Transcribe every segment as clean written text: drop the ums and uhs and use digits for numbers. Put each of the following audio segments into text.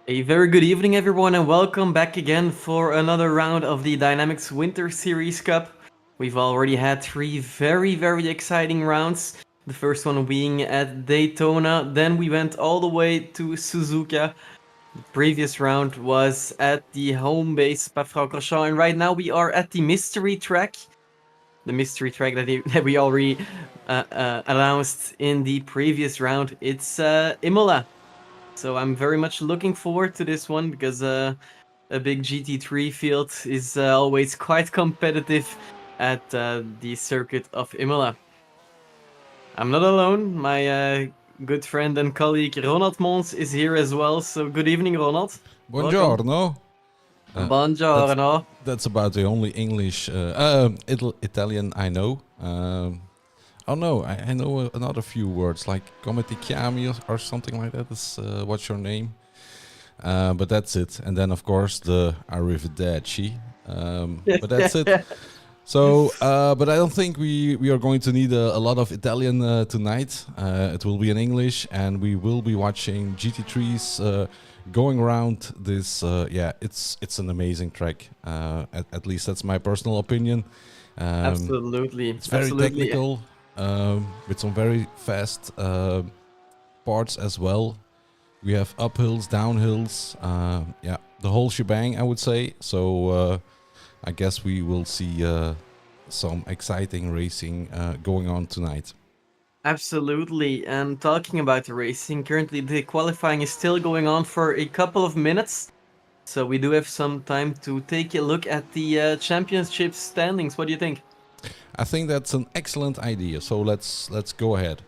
A very good evening, everyone, and welcome back again for another round of the Dynamixx Winter Series Cup. We've already had three very exciting rounds. The first one being at Daytona, then we went all the way to Suzuka. The previous round was at the home base Spa-Francorchamps, and right now we are at the mystery track. The mystery track that we already announced in the previous round. It's Imola. So I'm very much looking forward to this one because a big GT3 field is always quite competitive at the circuit of Imola. I'm not alone. My good friend and colleague Ronald Mons is here as well. So good evening, Ronald. Welcome. Buongiorno. That's Buongiorno. that's about the only English, Italian I know. Oh no, I know another few words like "come ti chiami" or something like that. Is what's your name? But that's it. And then of course the arrivederci. But that's it. So, but I don't think we are going to need a lot of Italian tonight. It will be in English, and we will be watching GT3s going around this. Yeah, it's an amazing track. At least that's my personal opinion. Absolutely. It's very Absolutely. technical, with some very fast parts as well. We have uphills, downhills, yeah, the whole shebang, I would say. So I guess we will see some exciting racing going on tonight. Absolutely. And talking about the racing, currently the qualifying is still going on for a couple of minutes. So we do have some time to take a look at the championship standings. What do you think? I think that's an excellent idea. So let's go ahead.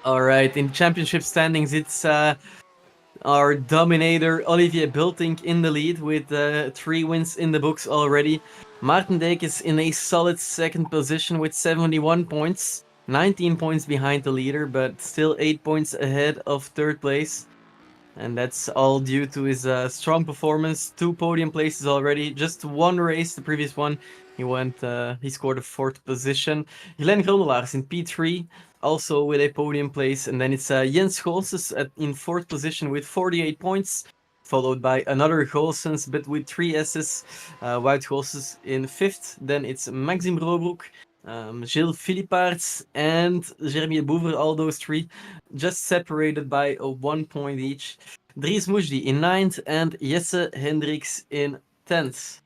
All right, in championship standings, it's our dominator Olivier Bultink in the lead with 3 wins in the books already. Maarten Dijk is in a solid second position with 71 points, 19 points behind the leader, but still 8 points ahead of third place. And that's all due to his strong performance. 2 podium places already. Just one race, the previous one, he scored a 4th position. Glenn Grondelaars in P3, also with a podium place. And then it's Jens Goossens in 4th position with 48 points, followed by another Goossens, but with 3 S's. Wout Goossens in 5th. Then it's Maxime Robroek, Gilles Philippaerts, and Jeremy Boever, all those 3 just separated by 1 point each. Dries Mujdi in 9th and Jesse Hendricks in 10th.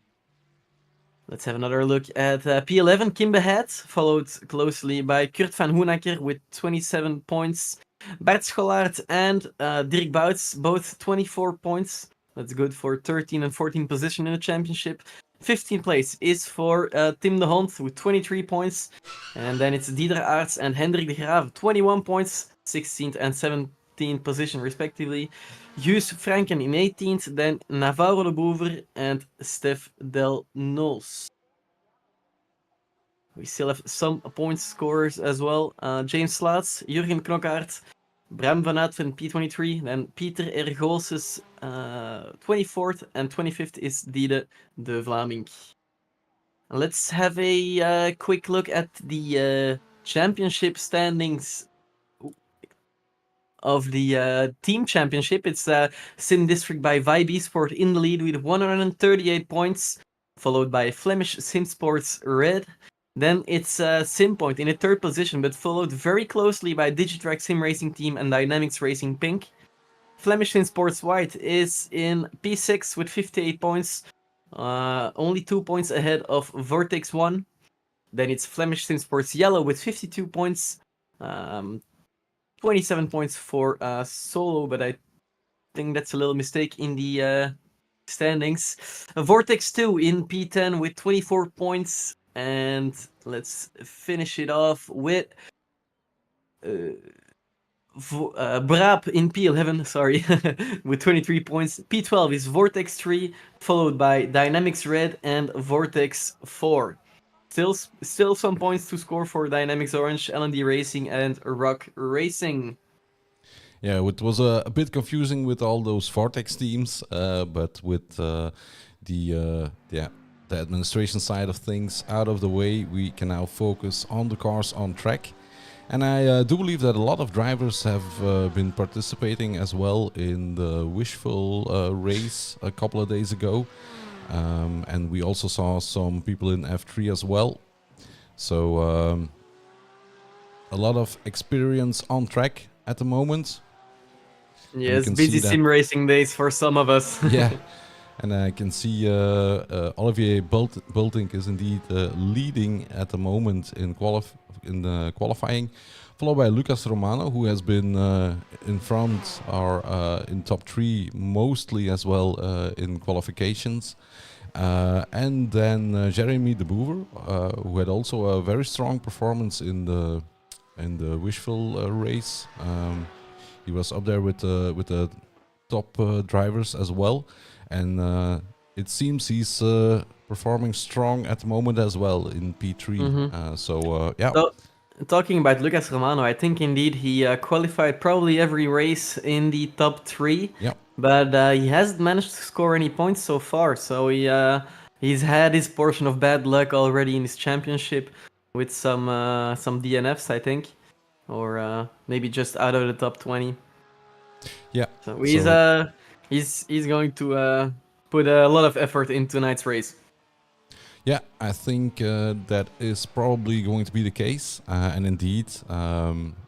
Let's have another look at P11. Kim Behet, followed closely by Kurt van Hoenacker with 27 points. Bert Schollaert and Dirk Bouts, both 24 points. That's good for 13 and 14 position in the championship. 15th place is for Tim de Hond with 23 points. And then it's Dieder Aerts and Hendrik de Graaf, 21 points, 16th and 17th position respectively. Guus Franken in 18th, then Navarro de Boever and Stef Del Nols. We still have some point scorers as well. James Slaats, Jurgen Knokkaert, Bram van Aert P23, then Pieter Ergoses 24th, and 25th is Diede de Vlaming. Let's have a quick look at the championship standings of the team championship. It's Sim District by Vibe Sport in the lead with 138 points, followed by Flemish Sim Sports Red. Then it's SimPoint in a 3rd position, but followed very closely by Digitrack Sim Racing Team and Dynamixx Racing Pink. Flemish Sim Sports White is in P6 with 58 points, only 2 points ahead of Vortex 1. Then it's Flemish Sim Sports Yellow with 52 points, 27 points for Solo, but I think that's a little mistake in the standings. Vortex 2 in P10 with 24 points. And let's finish it off with Braap in P11, sorry, with 23 points. P12 is Vortex 3, followed by Dynamixx Red and Vortex 4. Still some points to score for Dynamixx Orange, L&D Racing, and Rock Racing. Yeah, it was a bit confusing with all those Vortex teams, but with the administration side of things out of the way, we can now focus on the cars on track. And I do believe that a lot of drivers have been participating as well in the Wishful race a couple of days ago. And we also saw some people in F3 as well. So a lot of experience on track at the moment. Yes, busy sim racing days for some of us. Yeah, and I can see Olivier Bultink is indeed leading at the moment in qualifying, followed by Lucas Romano, who has been in front or in top 3 mostly as well in qualifications. And then Jeremy de Boever, who had also a very strong performance in the Wishful race. He was up there with the top drivers as well, and it seems he's performing strong at the moment as well in P3. Yeah. So, talking about Lucas Romano, I think indeed he qualified probably every race in the top 3. Yeah. But he hasn't managed to score any points so far. So he's had his portion of bad luck already in his championship with some DNFs, I think, or maybe just out of the top 20. Yeah. So he's going to put a lot of effort into tonight's race. Yeah, I think that is probably going to be the case. And indeed,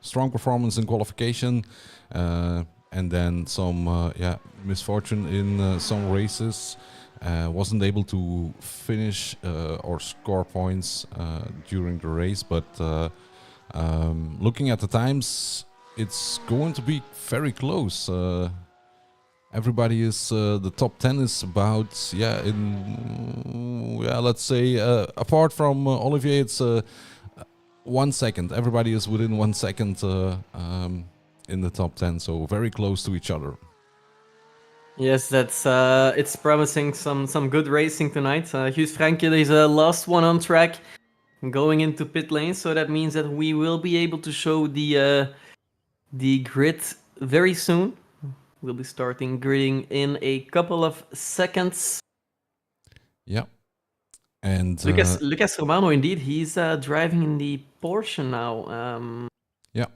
strong performance in qualification, and then some misfortune in some races. Wasn't able to finish or score points during the race, but looking at the times, it's going to be very close. Everybody is the top 10 is about let's say apart from Olivier, it's 1 second. Everybody is within 1 second in the top 10, so very close to each other. Yes, that's it's promising some good racing tonight. Guus Franke is the last one on track, going into pit lane, so that means that we will be able to show the grid very soon. We'll be starting gridding in a couple of seconds. Yeah. And Lucas Romano, indeed, he's driving in the Porsche now. Yeah.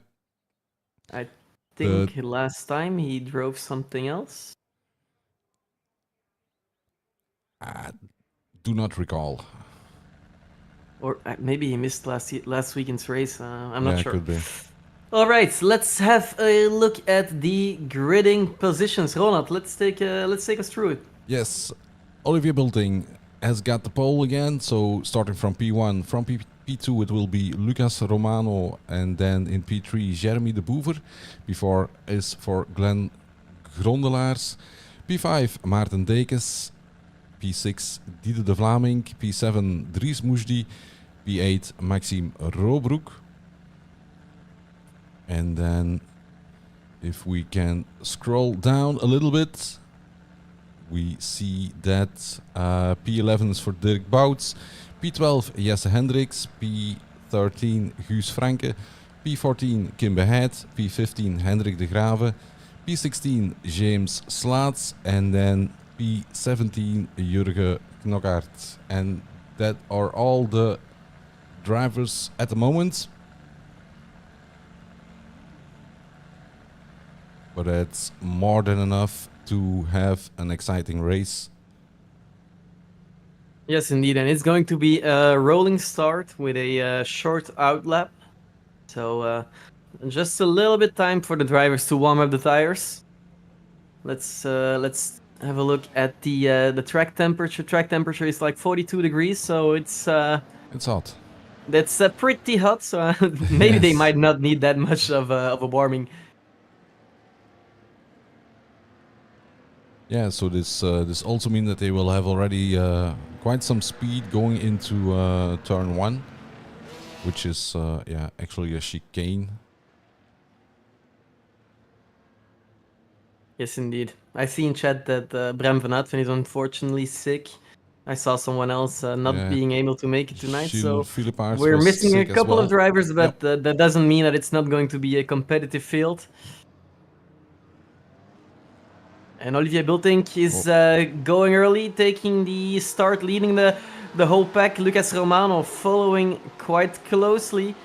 I think last time he drove something else. I do not recall. Or maybe he missed last weekend's race. I'm not sure. Could be. All right, let's have a look at the gridding positions. Ronald, let's take us through it. Yes, Olivier Bulting has got the pole again. So starting from P1, from P2 it will be Lucas Romano, and then in P3 Jeremy de Boever. P4 is for Glenn Grondelaars. P5 Maarten Dekes. P6 Diede de Vlaming. P7 Dries Moesdi. P8 Maxime Robroek. And then if we can scroll down a little bit, we see that P11 is for Dirk Bouts, P12 Jesse Hendricks, P13 Guus Franke, P14 Kim Beheid, P15 Hendrik de Grave, P16 James Slaats, and then P17 Jurgen Knockaert. And that are all the drivers at the moment. But it's more than enough to have an exciting race. Yes, indeed, and it's going to be a rolling start with a short outlap. So just a little bit time for the drivers to warm up the tires. Let's have a look at the track temperature. Track temperature is like 42 degrees, so it's hot. That's pretty hot. So maybe they might not need that much of a warming. Yeah, so this also means that they will have already quite some speed going into turn 1, which is actually a chicane. Yes, indeed. I see in chat that Bram van Aertven is unfortunately sick. I saw someone else not being able to make it tonight, so we're missing a couple of drivers, but that doesn't mean that it's not going to be a competitive field. And Olivier Bultink is going early, taking the start, leading the whole pack. Lucas Romano following quite closely.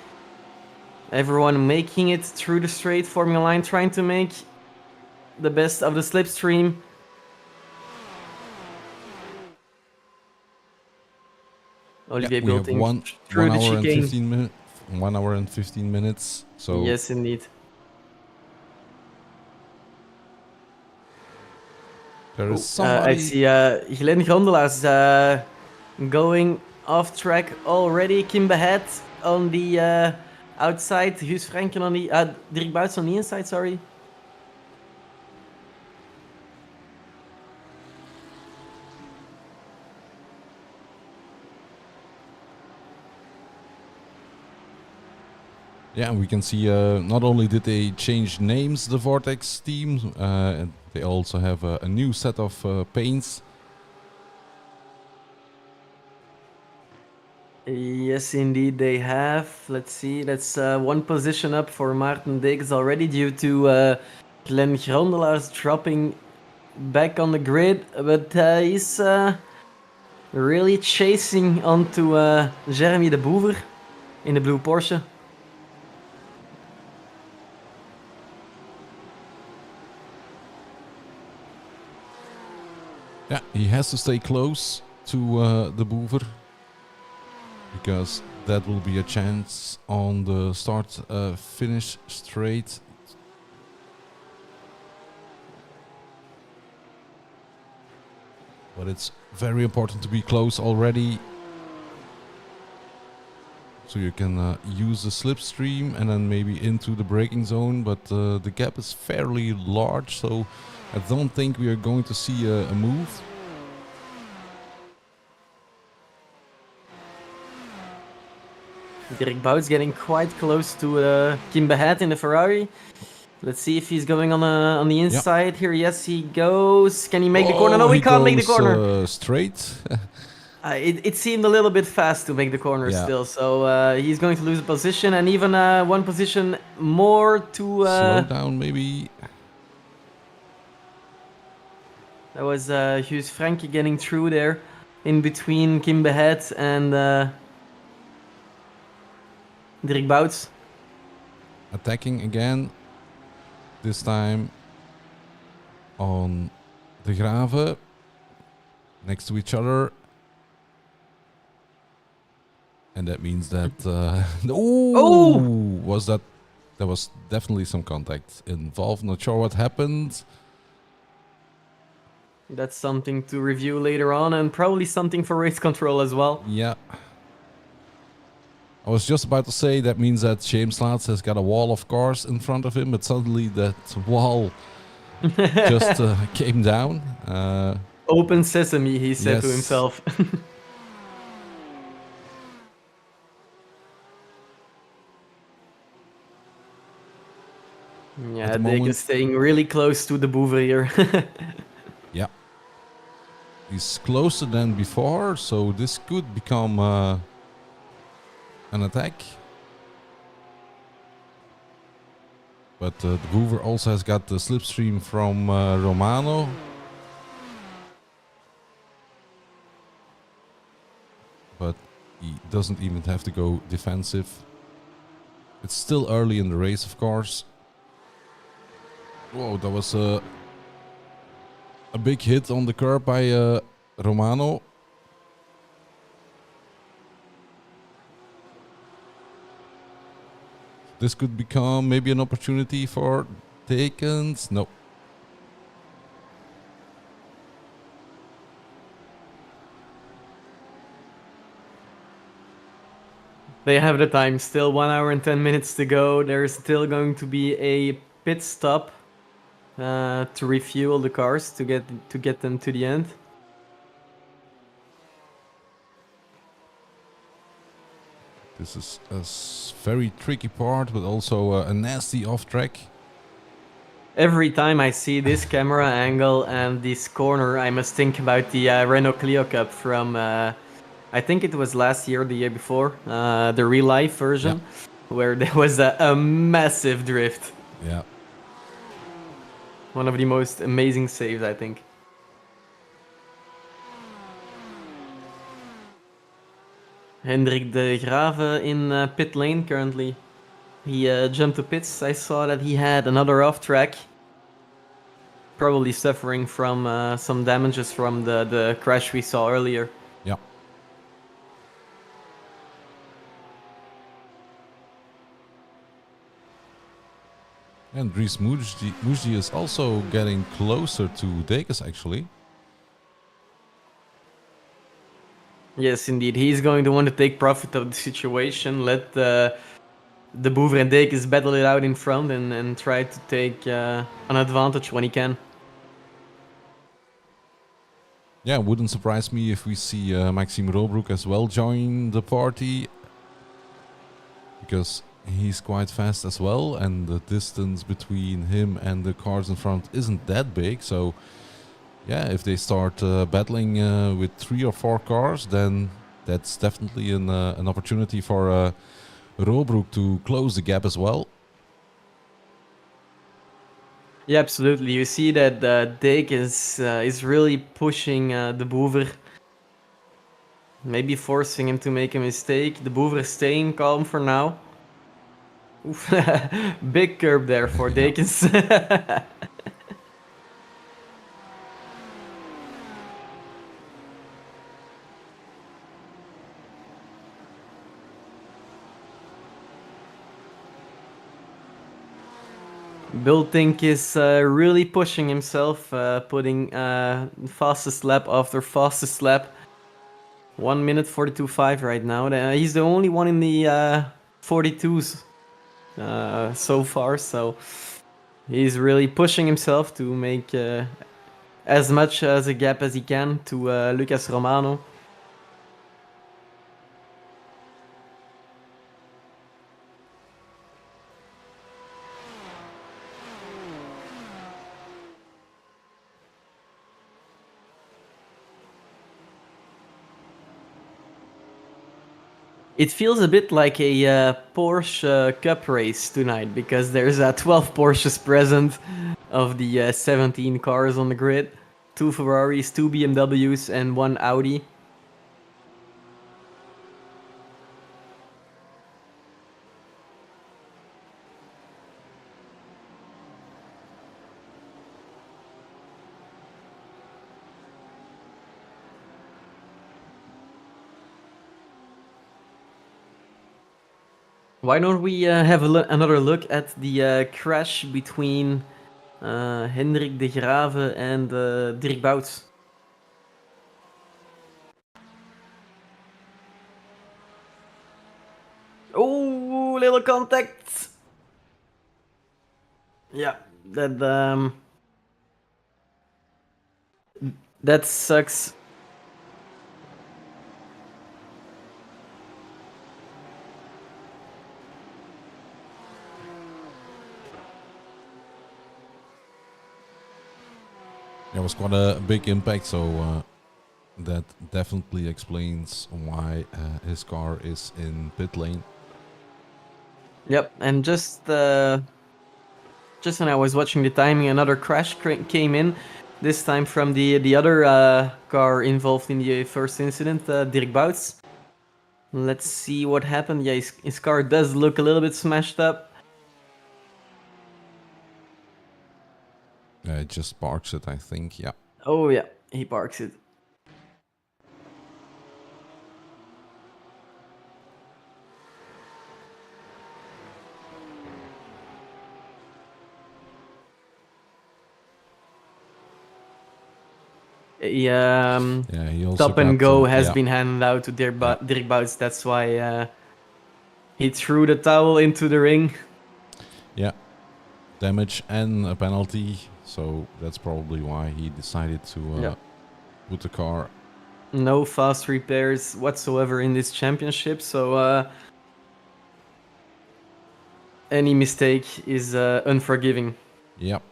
Everyone making it through the straight Formula line, trying to make the best of the slipstream. Olivier we have Bilting one through the hour and chicane. 15 minutes. 1 hour and 15 minutes. So Yes, indeed. there is I somebody. see Glenn Grondelaars going off track already. Kim Behet on the outside. Guus Franken on the... Dirk Bouts on the inside, sorry. Yeah, we can see not only did they change names, the Vortex team, they also have a new set of paints. Yes, indeed, they have. Let's see. That's one position up for Maarten Dekes already due to Glenn Grondelaars dropping back on the grid. But he's really chasing onto Jeremy de Boever in the blue Porsche. Yeah, he has to stay close to the Boever because that will be a chance on the start finish straight. But it's very important to be close already, so you can use the slipstream and then maybe into the braking zone, but the gap is fairly large, so I don't think we are going to see a move. Dirk Bouts getting quite close to Kim Behet in the Ferrari. Let's see if he's going on the inside here. Yes, he goes. Can he make the corner? No, he can't make the corner. Straight. It seemed a little bit fast to make the corner still, so he's going to lose a position and even one position more to... Slow down, maybe. That was Guus Franke getting through there in between Kim Behet and Dirk Bouts. Attacking again. This time on the Grave. Next to each other. And that means that... There was definitely some contact involved. Not sure what happened. That's something to review later on and probably something for race control as well. Yeah. I was just about to say that means that James Laats has got a wall of cars in front of him, but suddenly that wall just came down. Open sesame, he said to himself. Yeah, Dick is staying really close to the Boever here. Yeah. He's closer than before, so this could become an attack. But the Boever also has got the slipstream from Romano. But he doesn't even have to go defensive. It's still early in the race, of course. Whoa, that was a big hit on the curb by Romano. This could become maybe an opportunity for Dekens. No. They have the time, still 1 hour and 10 minutes to go. There's still going to be a pit stop to refuel the cars to get them to the end. This is a very tricky part, but also a nasty off track. Every time I see this camera angle and this corner, I must think about the Renault Clio Cup from, I think it was last year or the year before, the real life version, where there was a massive drift. Yeah. One of the most amazing saves, I think. Hendrik de Grave in pit lane currently. He jumped to pits. I saw that he had another off track. Probably suffering from some damages from the crash we saw earlier. Yeah. And Dries Mujdi is also getting closer to Dekes, actually. Yes, indeed. He's going to want to take profit of the situation, let the Boever and Dekes battle it out in front and try to take an advantage when he can. Yeah, wouldn't surprise me if we see Maxime Robroek as well join the party. Because he's quite fast as well, and the distance between him and the cars in front isn't that big. So yeah, if they start battling with 3 or 4 cars, then that's definitely an opportunity for Robroek to close the gap as well. Yeah, absolutely. You see that Dake is really pushing the Boever, maybe forcing him to make a mistake. The Boever is staying calm for now. Oof. Big curb there for Yeah. Dakens. Biltink is really pushing himself, putting fastest lap after fastest lap. 1 minute 42.5 right now. He's the only one in the 42s so far, so he's really pushing himself to make as much as a gap as he can to Lucas Romano. It feels a bit like a Porsche Cup race tonight because there's 12 Porsches present of the 17 cars on the grid. 2 Ferraris, 2 BMWs, and 1 Audi. Why don't we have another look at the crash between Hendrik de Grave and Dirk Bouts? Oh, little contact! Yeah, that sucks. It was quite a big impact, so that definitely explains why his car is in pit lane. Yep, and just when I was watching the timing, another crash came in. This time from the other car involved in the first incident, Dirk Bouts. Let's see what happened. Yeah, his car does look a little bit smashed up. It just parks it, I think, yeah. Oh yeah, he parks it. Yeah, he also Stop and got, go has yeah. been handed out to Dirk Bouts. That's why he threw the towel into the ring. Yeah, damage and a penalty, so that's probably why he decided to put the car. No fast repairs whatsoever in this championship, so any mistake is unforgiving. Yep.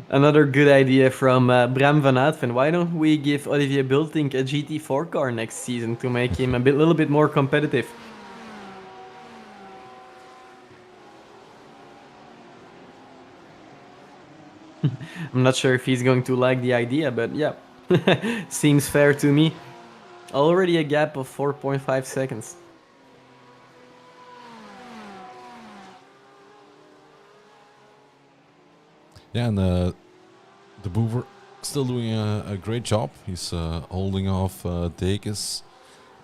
Another good idea from Bram van Aertven. Why don't we give Olivier Biltink a GT4 car next season to make him a little bit more competitive? I'm not sure if he's going to like the idea, but yeah, seems fair to me. Already a gap of 4.5 seconds. Yeah, and the Boover still doing a great job. He's holding off Dekes,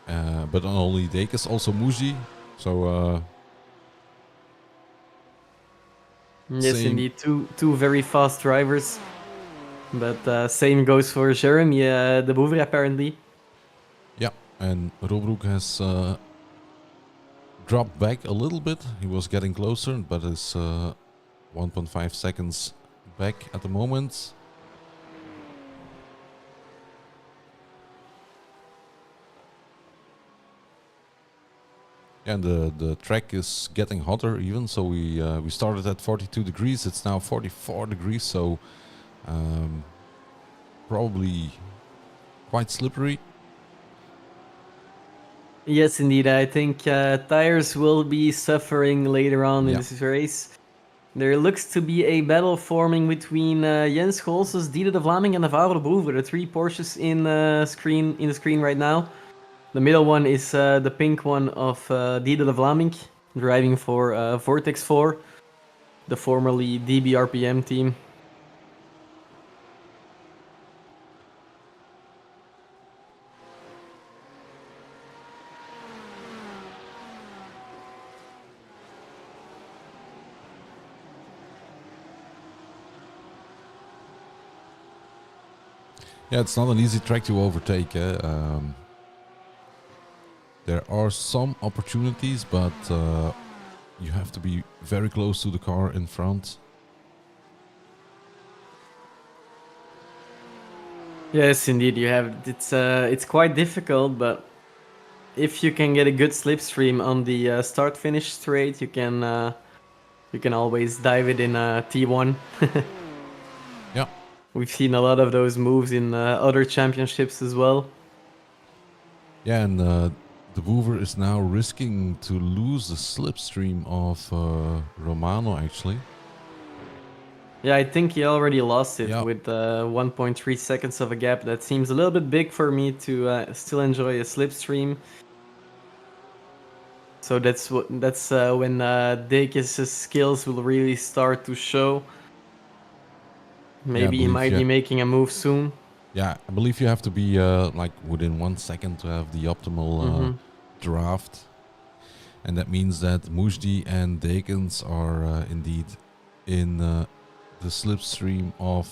but not only Dekes, also Muji. So Yes, same. indeed, two very fast drivers. But same goes for Jeremy de Bouvre, apparently. Yeah, and Robroek has dropped back a little bit. He was getting closer, but is 1.5 seconds back at the moment. And the track is getting hotter even, so we started at 42 degrees, it's now 44 degrees, so probably quite slippery. Yes, indeed. I think tires will be suffering later on in Yeah. this race. There looks to be a battle forming between Jens Scholz's, Diede de Vlaming, and Navarro de Bouvre. The three Porsches in the screen right now. The middle one is the pink one of Diede de Vlaming, driving for Vortex 4, the formerly DBRPM team. Yeah, it's not an easy track to overtake. There are some opportunities, but you have to be very close to the car in front. Yes, indeed. You have it's quite difficult, but if you can get a good slipstream on the start-finish straight, you can always dive it in T1. Yeah. We've seen a lot of those moves in other championships as well. Yeah, and the Boover is now risking to lose the slipstream of Romano, actually. Yeah, I think he already lost it Yeah. with 1.3 seconds of a gap. That seems a little bit big for me to still enjoy a slipstream. So that's when Dekes' skills will really start to show. Maybe he might be making a move soon. Yeah, I believe you have to be like within 1 second to have the optimal draft. And that means that Mujdi and Dekens are indeed in the slipstream of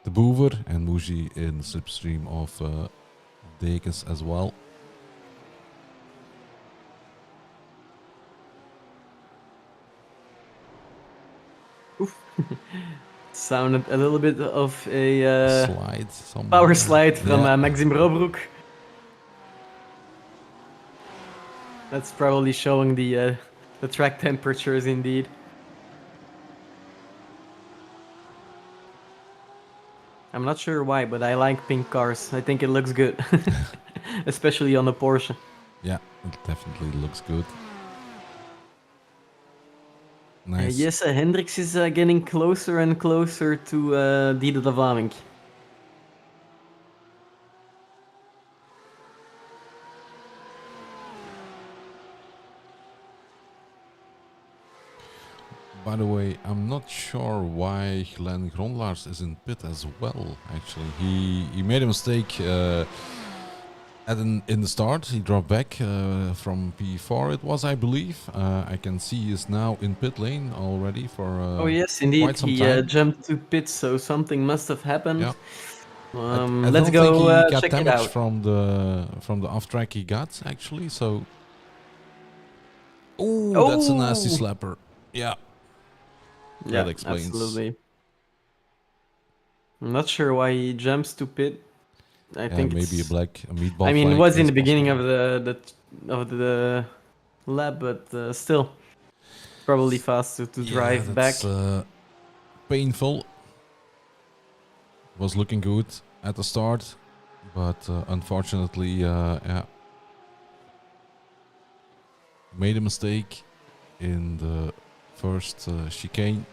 the Boover, and Mujdi in the slipstream of Dekens as well. Sounded a little bit of a slide, power slide from Maxime Robroek. That's probably showing the track temperatures indeed. I'm not sure why, but I like pink cars. I think it looks good, especially on a Porsche. Yeah, it definitely looks good. Nice. Yes, Hendricks is getting closer and closer to Diede de Vlaming. By the way, I'm not sure why Glenn Grondlaars is in pit as well, actually. He made a mistake in the start. He dropped back from P4 it was, I believe. I can see he is now in pit lane already for oh yes, indeed. quite some He time. jumped to pit, so something must have happened. Yeah. I Let's don't go think he got check it damage out. from the off track he got, actually, so... Oh, that's a nasty slapper. Yeah. Yeah, that explains. Absolutely. I'm not sure why he jumps to pit. I think maybe it's... a meatball. I mean, it flag was in the is beginning possible. of the lap, but still, probably faster to drive back. Painful. Was looking good at the start, but unfortunately, yeah, made a mistake in the first chicane,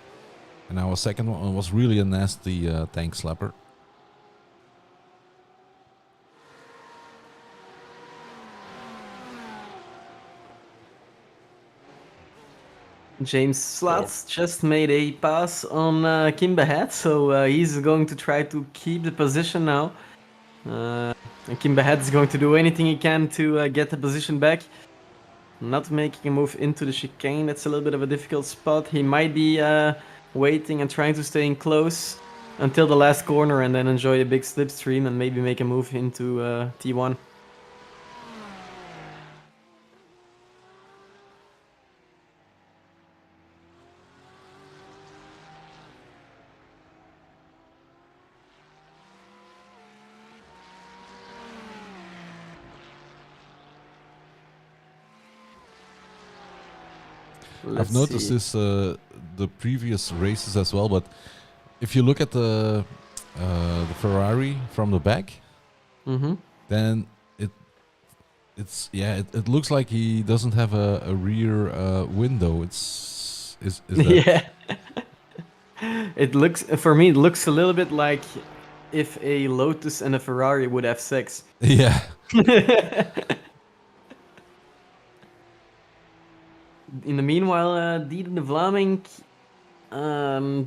And our second one was really a nasty tank slapper. James Slats just made a pass on Kim Behet, so he's going to try to keep the position now. And Kim Behet is going to do anything he can to get the position back. Not making a move into the chicane, that's a little bit of a difficult spot. He might be waiting and trying to stay in close until the last corner and then enjoy a big slipstream and maybe make a move into T1. I've noticed this the previous races as well, but if you look at the Ferrari from the back, then it looks like he doesn't have a rear window. Is that Yeah. It looks, for me, it looks a little bit like if a Lotus and a Ferrari would have sex. yeah. In the meanwhile, Diede de Vlaming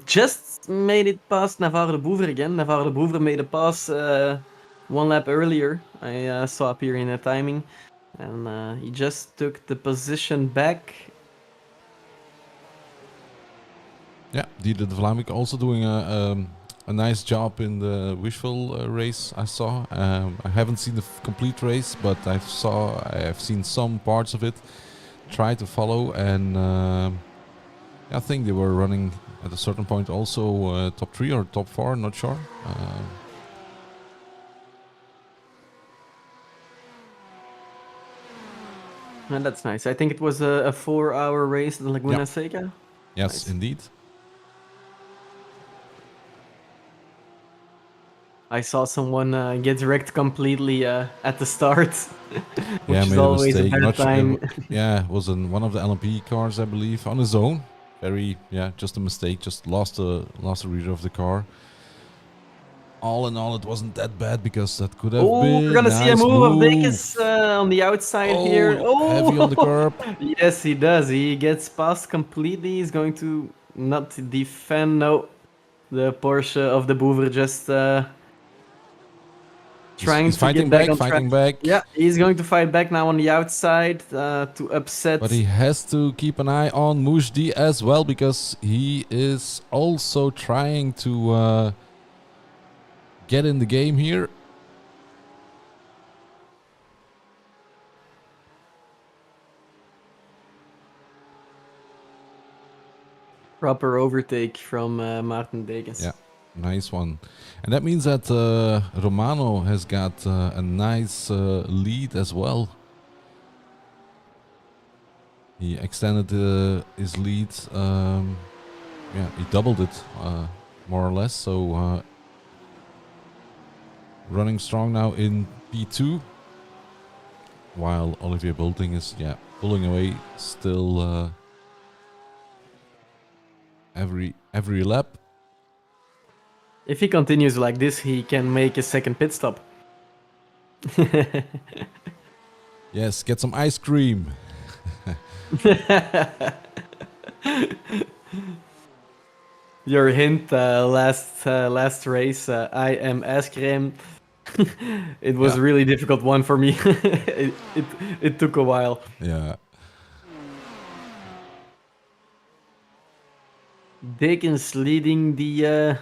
just made it past Navarro de Boever again. Navarro de Boever made a pass one lap earlier. I saw up here in the timing. And he just took the position back. Yeah, Diede de Vlaming also doing a nice job in the Wishful race. I saw. I haven't seen the complete race, but I've seen some parts of it. Try to follow, and I think they were running at a certain point also top 3 or top 4. Not sure. And that's nice. I think it was a 4-hour race at Laguna Yeah. Seca. Yes, Nice. indeed. I saw someone get wrecked completely at the start, which Yeah, is made a always a mistake. bad Not sure. time. Yeah, it was in one of the LMP cars, I believe, on his own. Just a mistake. Just lost the rear of the car. All in all, it wasn't that bad because that could have Oh, been we're gonna see a nice move of Dekes on the outside here. Oh, heavy on the curb. yes, he does. He gets past completely. He's going to not defend. No, the Porsche of the Boever just trying He's to fighting get back back, on fighting track. back. Yeah, he's going to fight back now on the outside to upset. But he has to keep an eye on Mujdi as well because he is also trying to get in the game here. Proper overtake from Maarten Dekes. Yeah, nice one. And that means that Romano has got a nice lead as well. He extended his lead. Yeah, he doubled it more or less. So running strong now in P2. While Olivier Bulting is pulling away still every lap. If he continues like this, he can make a second pit stop. Yes, get some ice cream. Your hint last race, I am ice cream. It was a really difficult one for me. it took a while. Yeah. Dekens leading the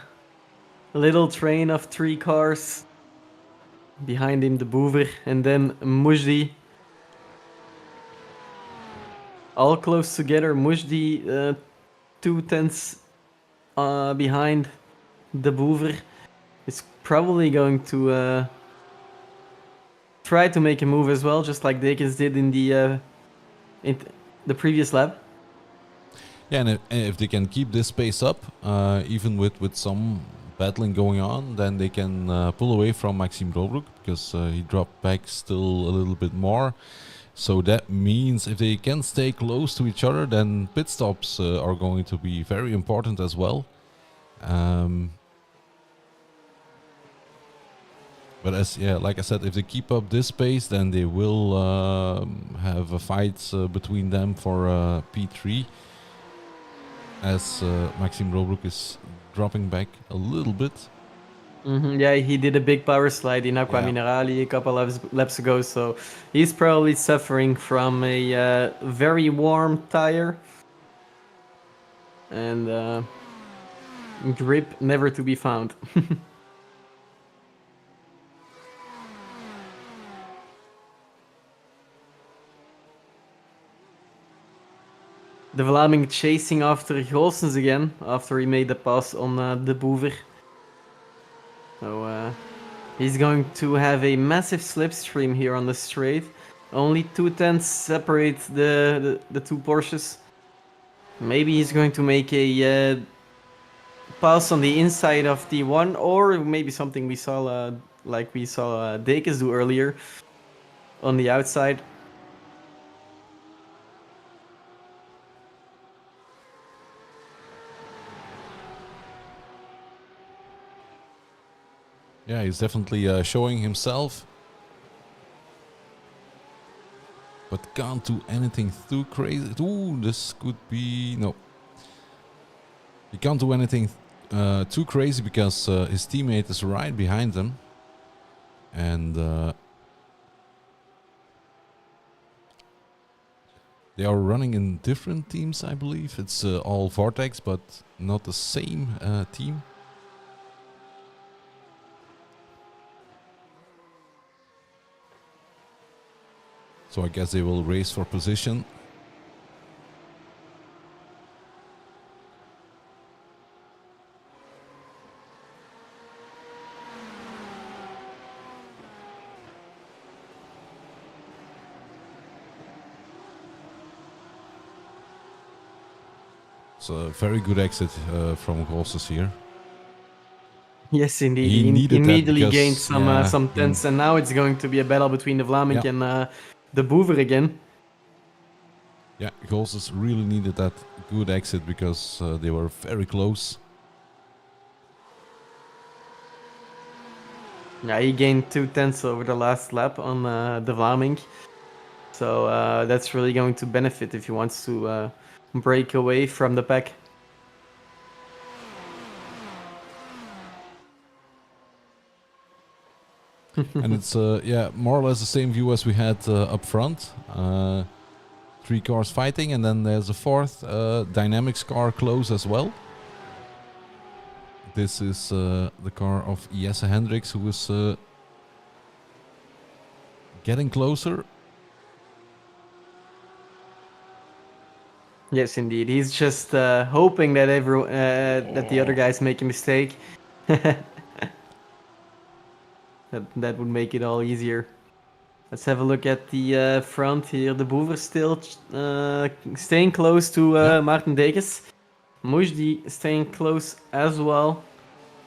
little train of 3 cars. Behind him the Boever and then Mujdi. All close together. Mujdi 2 tenths behind the Boever. Is probably going to try to make a move as well, just like Dekens did in the previous lap. Yeah, and if they can keep this pace up, even with some battling going on, then they can pull away from Maxime Dolbroek because he dropped back still a little bit more. So that means if they can stay close to each other, then pit stops are going to be very important as well. But like I said, if they keep up this pace, then they will have a fight between them for P3. As Maxime Robroek is dropping back a little bit. Yeah, he did a big power slide in Aqua Minerali a couple of laps ago, so he's probably suffering from a very warm tire and grip never to be found. De Vlaming chasing after Goossens again after he made the pass on De Boever. So he's going to have a massive slipstream here on the straight. Only 2/10 separate the two Porsches. Maybe he's going to make a pass on the inside of T1, or maybe something we saw like we saw Dekes do earlier on the outside. Yeah, he's definitely showing himself. But can't do anything too crazy. Ooh, this could be... No. He can't do anything too crazy because his teammate is right behind him. And they are running in different teams, I believe. It's all Vortex, but not the same team. So I guess they will race for position. It's a very good exit from Goossens here. Yes, indeed. He needed immediately that gained because, some tenths, and now it's going to be a battle between the Vlaming and the Boever again. Yeah, Goossens really needed that good exit because they were very close. Yeah, he gained 2/10 over the last lap on the Vlaming. So that's really going to benefit if he wants to break away from the pack. And it's more or less the same view as we had up front. 3 cars fighting, and then there's a fourth Dynamixx car close as well. This is the car of Jesse Hendricks, who is getting closer. Yes, indeed. He's just hoping that that the other guys make a mistake. that would make it all easier. Let's have a look at the front here. De Boever still staying close to Maarten Dekes. Mujdi staying close as well.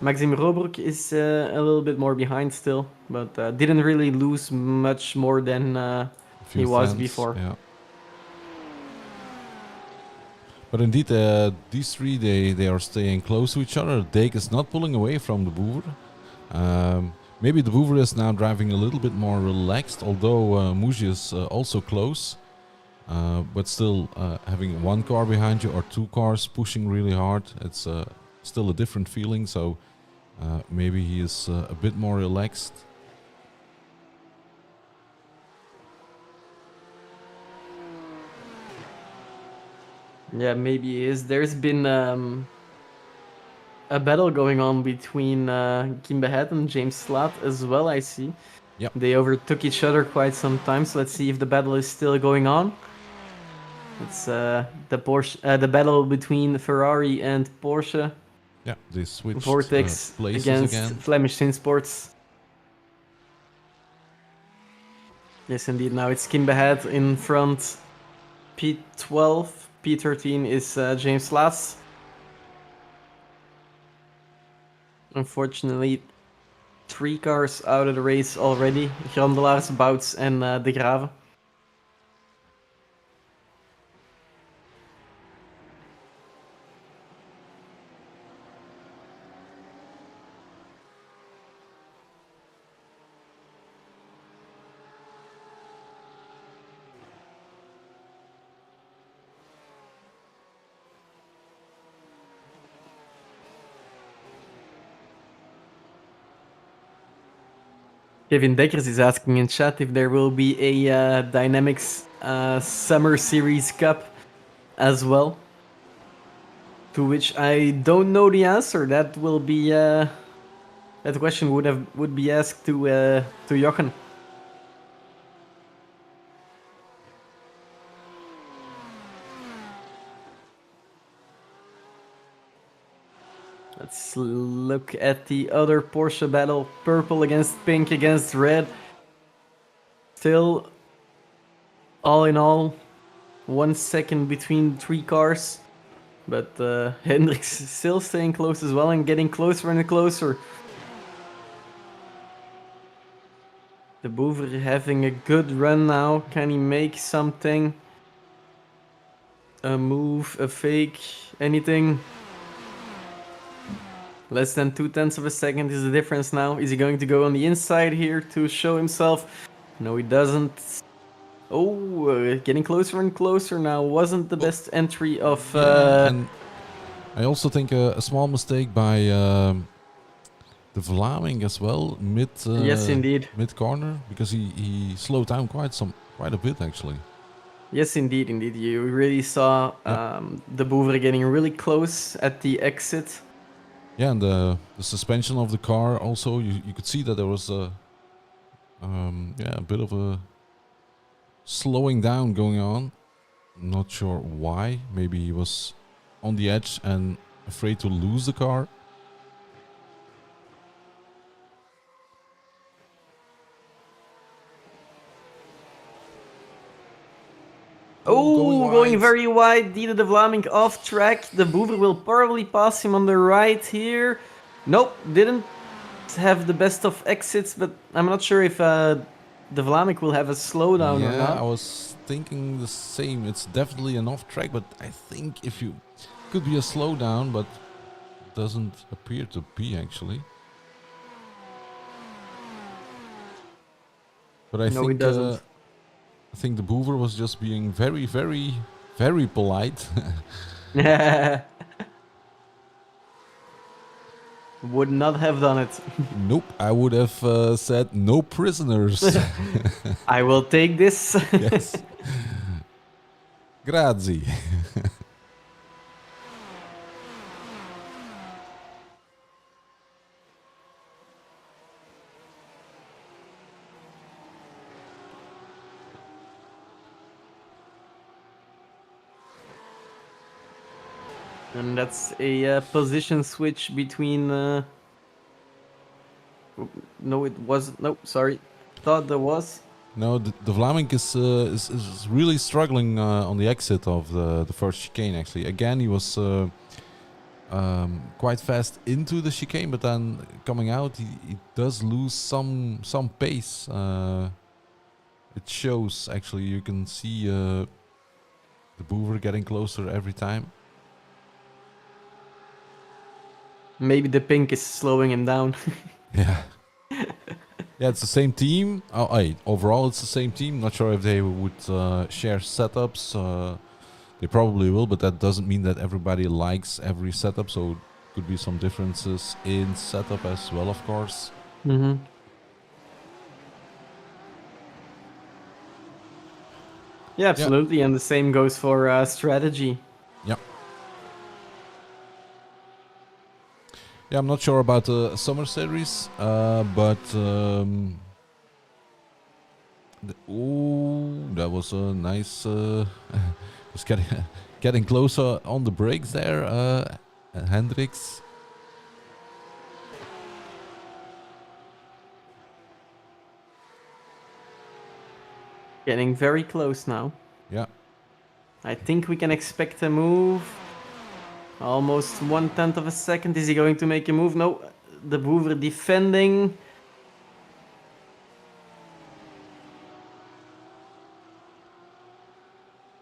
Maxime Robroek is a little bit more behind still, but didn't really lose much more than he was before. Yeah. But indeed, these three, they are staying close to each other. Dake is not pulling away from De Boever. Maybe De Boever is now driving a little bit more relaxed, although Mujdi is also close. But still, having one car behind you or 2 cars pushing really hard, it's still a different feeling. So maybe he is a bit more relaxed. Yeah, maybe he is. There's been a battle going on between Kim Behet and James Slaat as well, I see. Yep. They overtook each other quite some time, so let's see if the battle is still going on. It's the battle between Ferrari and Porsche. Yeah, they switched Vortex places against again. Flemish Sinsports. Yes, indeed. Now it's Kim Behet in front. P12, P13 is James Slaat. Unfortunately, 3 cars out of the race already. Grandelaars, Bouts and De Grave. Kevin Deckers is asking in chat if there will be a Dynamixx Summer Series Cup as well. To which I don't know the answer. That will be that question would be asked to Jochen. Let's look at the other Porsche battle. Purple against pink against red. Still, all in all, 1 second between 3 cars. But Hendricks is still staying close as well and getting closer and closer. De Boever having a good run now. Can he make something? A move, a fake, anything? Less than 0.2 of a second is the difference now. Is he going to go on the inside here to show himself? No, he doesn't. Oh, getting closer and closer now. Wasn't the best entry of... Yeah, and I also think a small mistake by the Vlaming as well, yes, indeed. mid corner, because he slowed down quite a bit actually. Yes, indeed. You really saw De Boever getting really close at the exit. Yeah, and the suspension of the car also, you could see that there was a bit of a slowing down going on. I'm not sure why. Maybe he was on the edge and afraid to lose the car. Oh, going very wide. Dieter de Vlaming off track. De Boever will probably pass him on the right here. Nope, didn't have the best of exits, but I'm not sure if de Vlaming will have a slowdown or not. Yeah, I was thinking the same. It's definitely an off track, but I think if you could be a slowdown, but doesn't appear to be actually. But I think it doesn't. I think De Boever was just being very, very, very polite. Would not have done it. Nope, I would have said no prisoners. I will take this. Yes. Grazie. And that's a position switch between... No, it wasn't. No, sorry. Thought there was. No, the Vlaming is really struggling on the exit of the first chicane actually. Again, he was quite fast into the chicane, but then coming out, he does lose some pace. It shows actually. You can see the Boever getting closer every time. Maybe the pink is slowing him down. Yeah. Yeah, it's the same team. Overall, it's the same team. Not sure if they would share setups. They probably will, but that doesn't mean that everybody likes every setup. So could be some differences in setup as well, of course. Mm-hmm. Yeah, absolutely. Yeah. And the same goes for strategy. Yeah. Yeah, I'm not sure about the summer series, but that was a nice. Was getting closer on the brakes there, Hendricks. Getting very close now. Yeah. I think we can expect a move. Almost 1/10 of a second. Is he going to make a move? No. De Boever defending.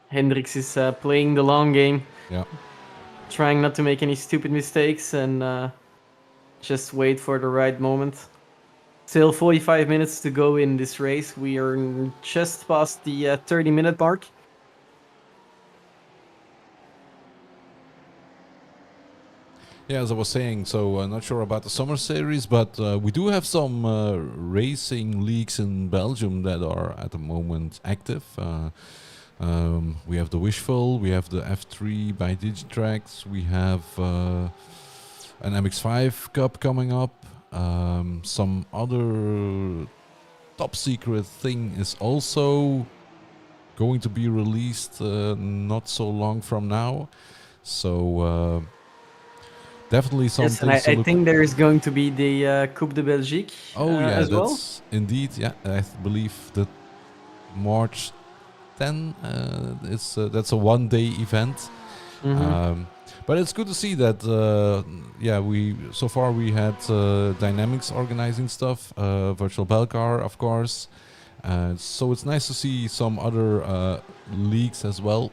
Hendricks is playing the long game. Yeah. Trying not to make any stupid mistakes and just wait for the right moment. Still 45 minutes to go in this race. We are just past the 30-minute mark. Yeah, as I was saying, so not sure about the summer series, but we do have some racing leagues in Belgium that are at the moment active. We have the Wishful, we have the F3 by Digitrax, we have an MX5 Cup coming up. Some other top secret thing is also going to be released not so long from now. So definitely some Yes, and things to I look. think there is going to be the Coupe de Belgique Oh yeah, as well. that's indeed. Yeah, I believe that March 10. It's that's a one-day event. Hmm. Um, but it's good to see that. Yeah, we so far we had Dynamixx organizing stuff, Virtual Belcar, of course. So it's nice to see some other leagues as well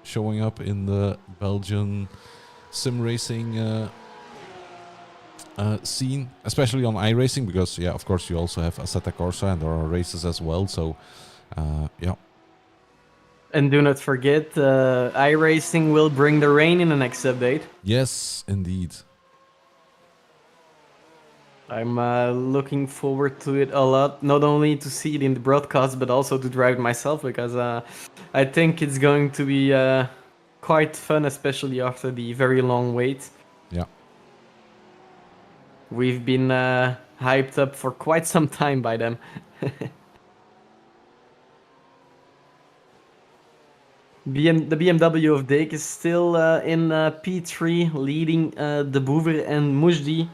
showing up in the Belgian sim racing scene, especially on iRacing, because yeah, of course you also have Assetto Corsa and there are races as well. So yeah, And do not forget, iRacing will bring the rain in the next update. yes, indeed. I'm looking forward to it a lot, not only to see it in the broadcast, but also to drive it myself, because I think it's going to be quite fun, especially after the very long wait. Yeah, We've been hyped up for quite some time by them. The BMW of Dake is still in P3, leading De Boever and Mujdi,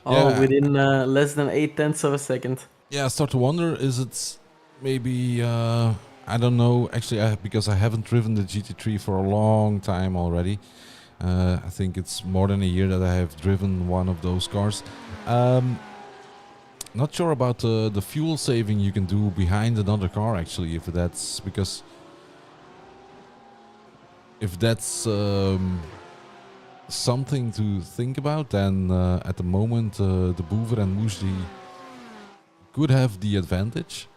all yeah, within less than 8 tenths of a second. yeah. I start to wonder: is it maybe? I don't know. Actually, because I haven't driven the GT3 for a long time already. I think it's more than a year that I have driven one of those cars. Um, Not sure about the fuel saving you can do behind another car. Actually, if that's because if that's something to think about, then at the moment the Boever and Mujdi could have the advantage.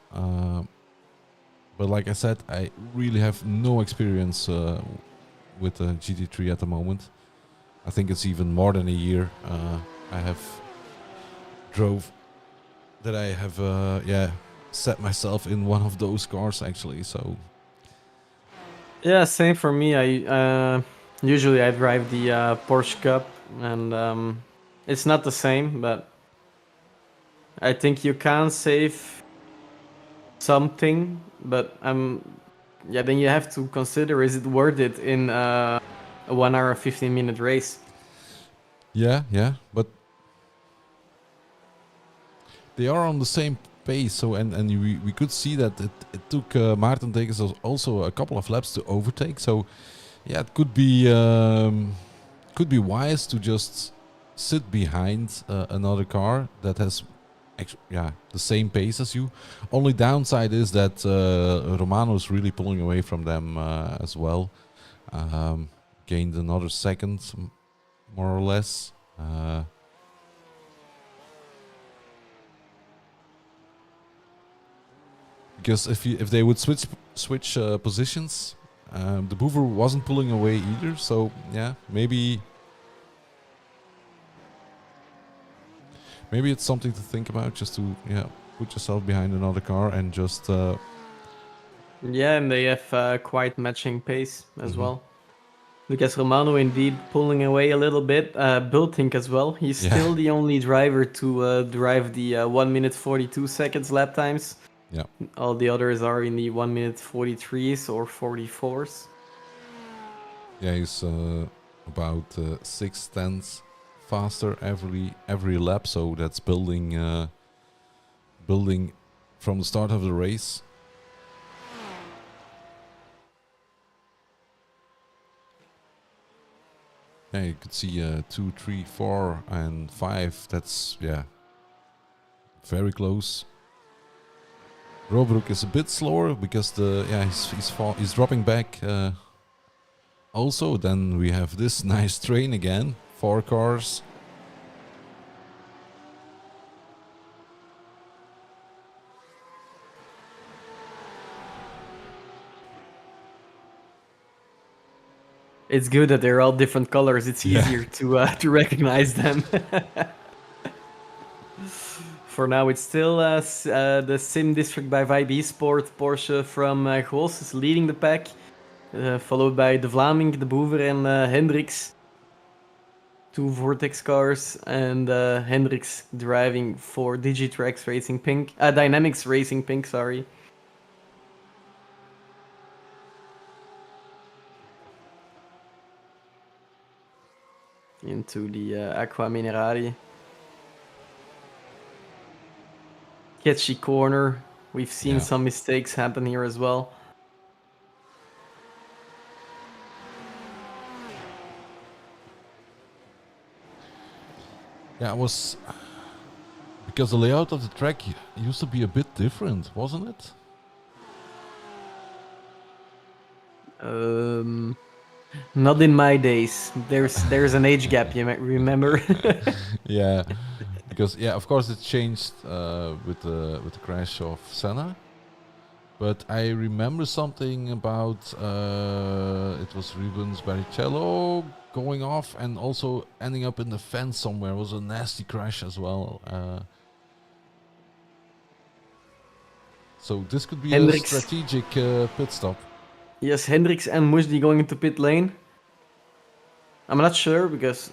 But like I said, I really have no experience with the GT3 at the moment. I think it's even more than a year. I have drove that I have yeah set myself in one of those cars actually. So Yeah, same for me. I usually I drive the Porsche Cup, and it's not the same, but I think you can save something. But yeah, then you have to consider, is it worth it in a 1 hour 15-minute race? yeah, but they are on the same pace. So and we could see that it took Maarten Dekens also a couple of laps to overtake. So yeah, it could be wise to just sit behind another car that has yeah the same pace as you. Only downside is that Romano is really pulling away from them as well. Gained another second, more or less. Because if they would switch positions, the Boover wasn't pulling away either. So yeah, maybe it's something to think about. Just to yeah put yourself behind another car and just. Yeah, and they have quite matching pace as Mhm. well. Because Romano indeed pulling away a little bit. Bultink as well. He's Yeah, still the only driver to drive the 1 minute 42 seconds lap times. yeah, All the others are in the 1 minute 43s or 44s. yeah. He's about 6 tenths faster every lap. So that's building from the start of the race. Yeah, you could see 2, 3, 4, and 5. That's yeah, very close. Robrook is a bit slower because the yeah he's dropping back. Also, then we have this nice train again. 4 cars. It's good that they're all different colors. It's Yeah. easier to recognize them. For now, it's still the Sim District by Vibe Sport. Porsche from Goos is leading the pack, followed by de Vlaming, de Boever, and Hendricks. Two Vortex cars, and Hendricks driving for Digitrax Racing Pink. Dynamixx Racing Pink, sorry. Into the Aqua Minerali. Sketchy corner. We've seen Yeah. some mistakes happen here as well. Yeah, it was because the layout of the track used to be a bit different, wasn't it? Not in my days. There's an age gap, you might remember. Yeah, because yeah, of course it changed with the crash of Senna. But I remember something about it was Rubens Barrichello going off and also ending up in the fence somewhere. It was a nasty crash as well. So this could be a Hendricks. strategic pit stop. Yes, Hendricks and Mujdi going into pit lane. I'm not sure because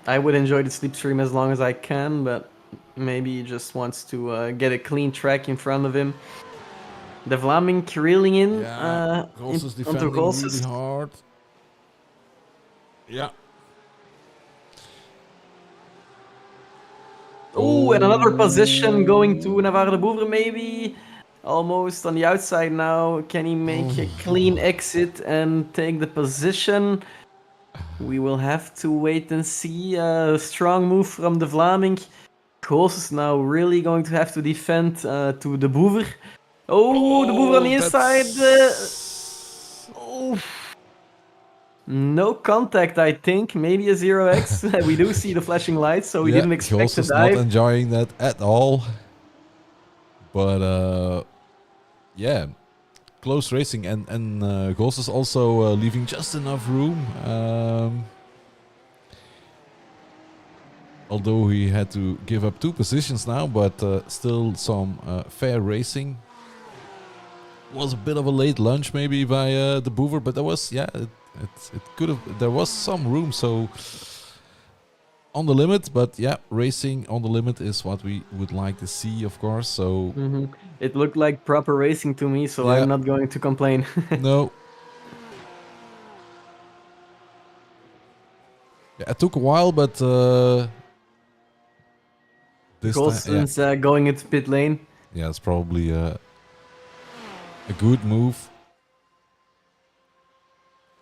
I would enjoy the slipstream as long as I can, but maybe he just wants to get a clean track in front of him. De Vlaming reeling in Yeah, Ghost is onto defending really Gosses. hard. Yeah. Oh, and another position going to Navarre de Boever, maybe. Almost on the outside now. Can he make a clean exit and take the position? We will have to wait and see. A strong move from De Vlaming. Goos is now really going to have to defend to De Boever. Oh, De Boever on the inside. Oh. No contact, I think. Maybe a 0x. We do see the flashing lights, so we Yeah, didn't expect Ghost to is not dive. enjoying that at all. But yeah, close racing, and Ghost is also leaving just enough room. Although he had to give up 2 positions now, but still some fair racing. Was a bit of a late lunch maybe by the Boover, but there was it could have, there was some room, so on the limit. But yeah, racing on the limit is what we would like to see, of course. So It looked like proper racing to me, so yeah, I'm not going to complain. no. Yeah, it took a while, but this time, yeah, Golson's going into pit lane. yeah, it's probably a good move.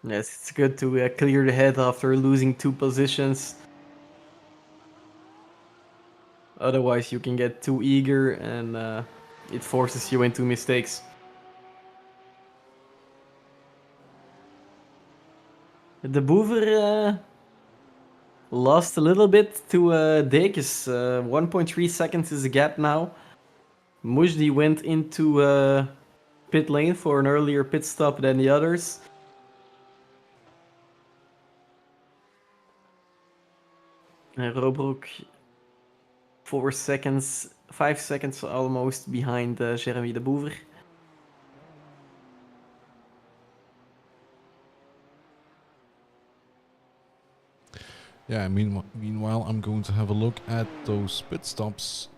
Yes, it's good to clear the head after losing 2 positions. Otherwise, you can get too eager and it forces you into mistakes. De Boever lost a little bit to Dekes. 1.3 seconds is the gap now. Mujdi went into pit lane for an earlier pit stop than the others. Robroek 4 seconds, 5 seconds almost behind Jeremy de Boever. Yeah, meanwhile, I'm going to have a look at those pit stops.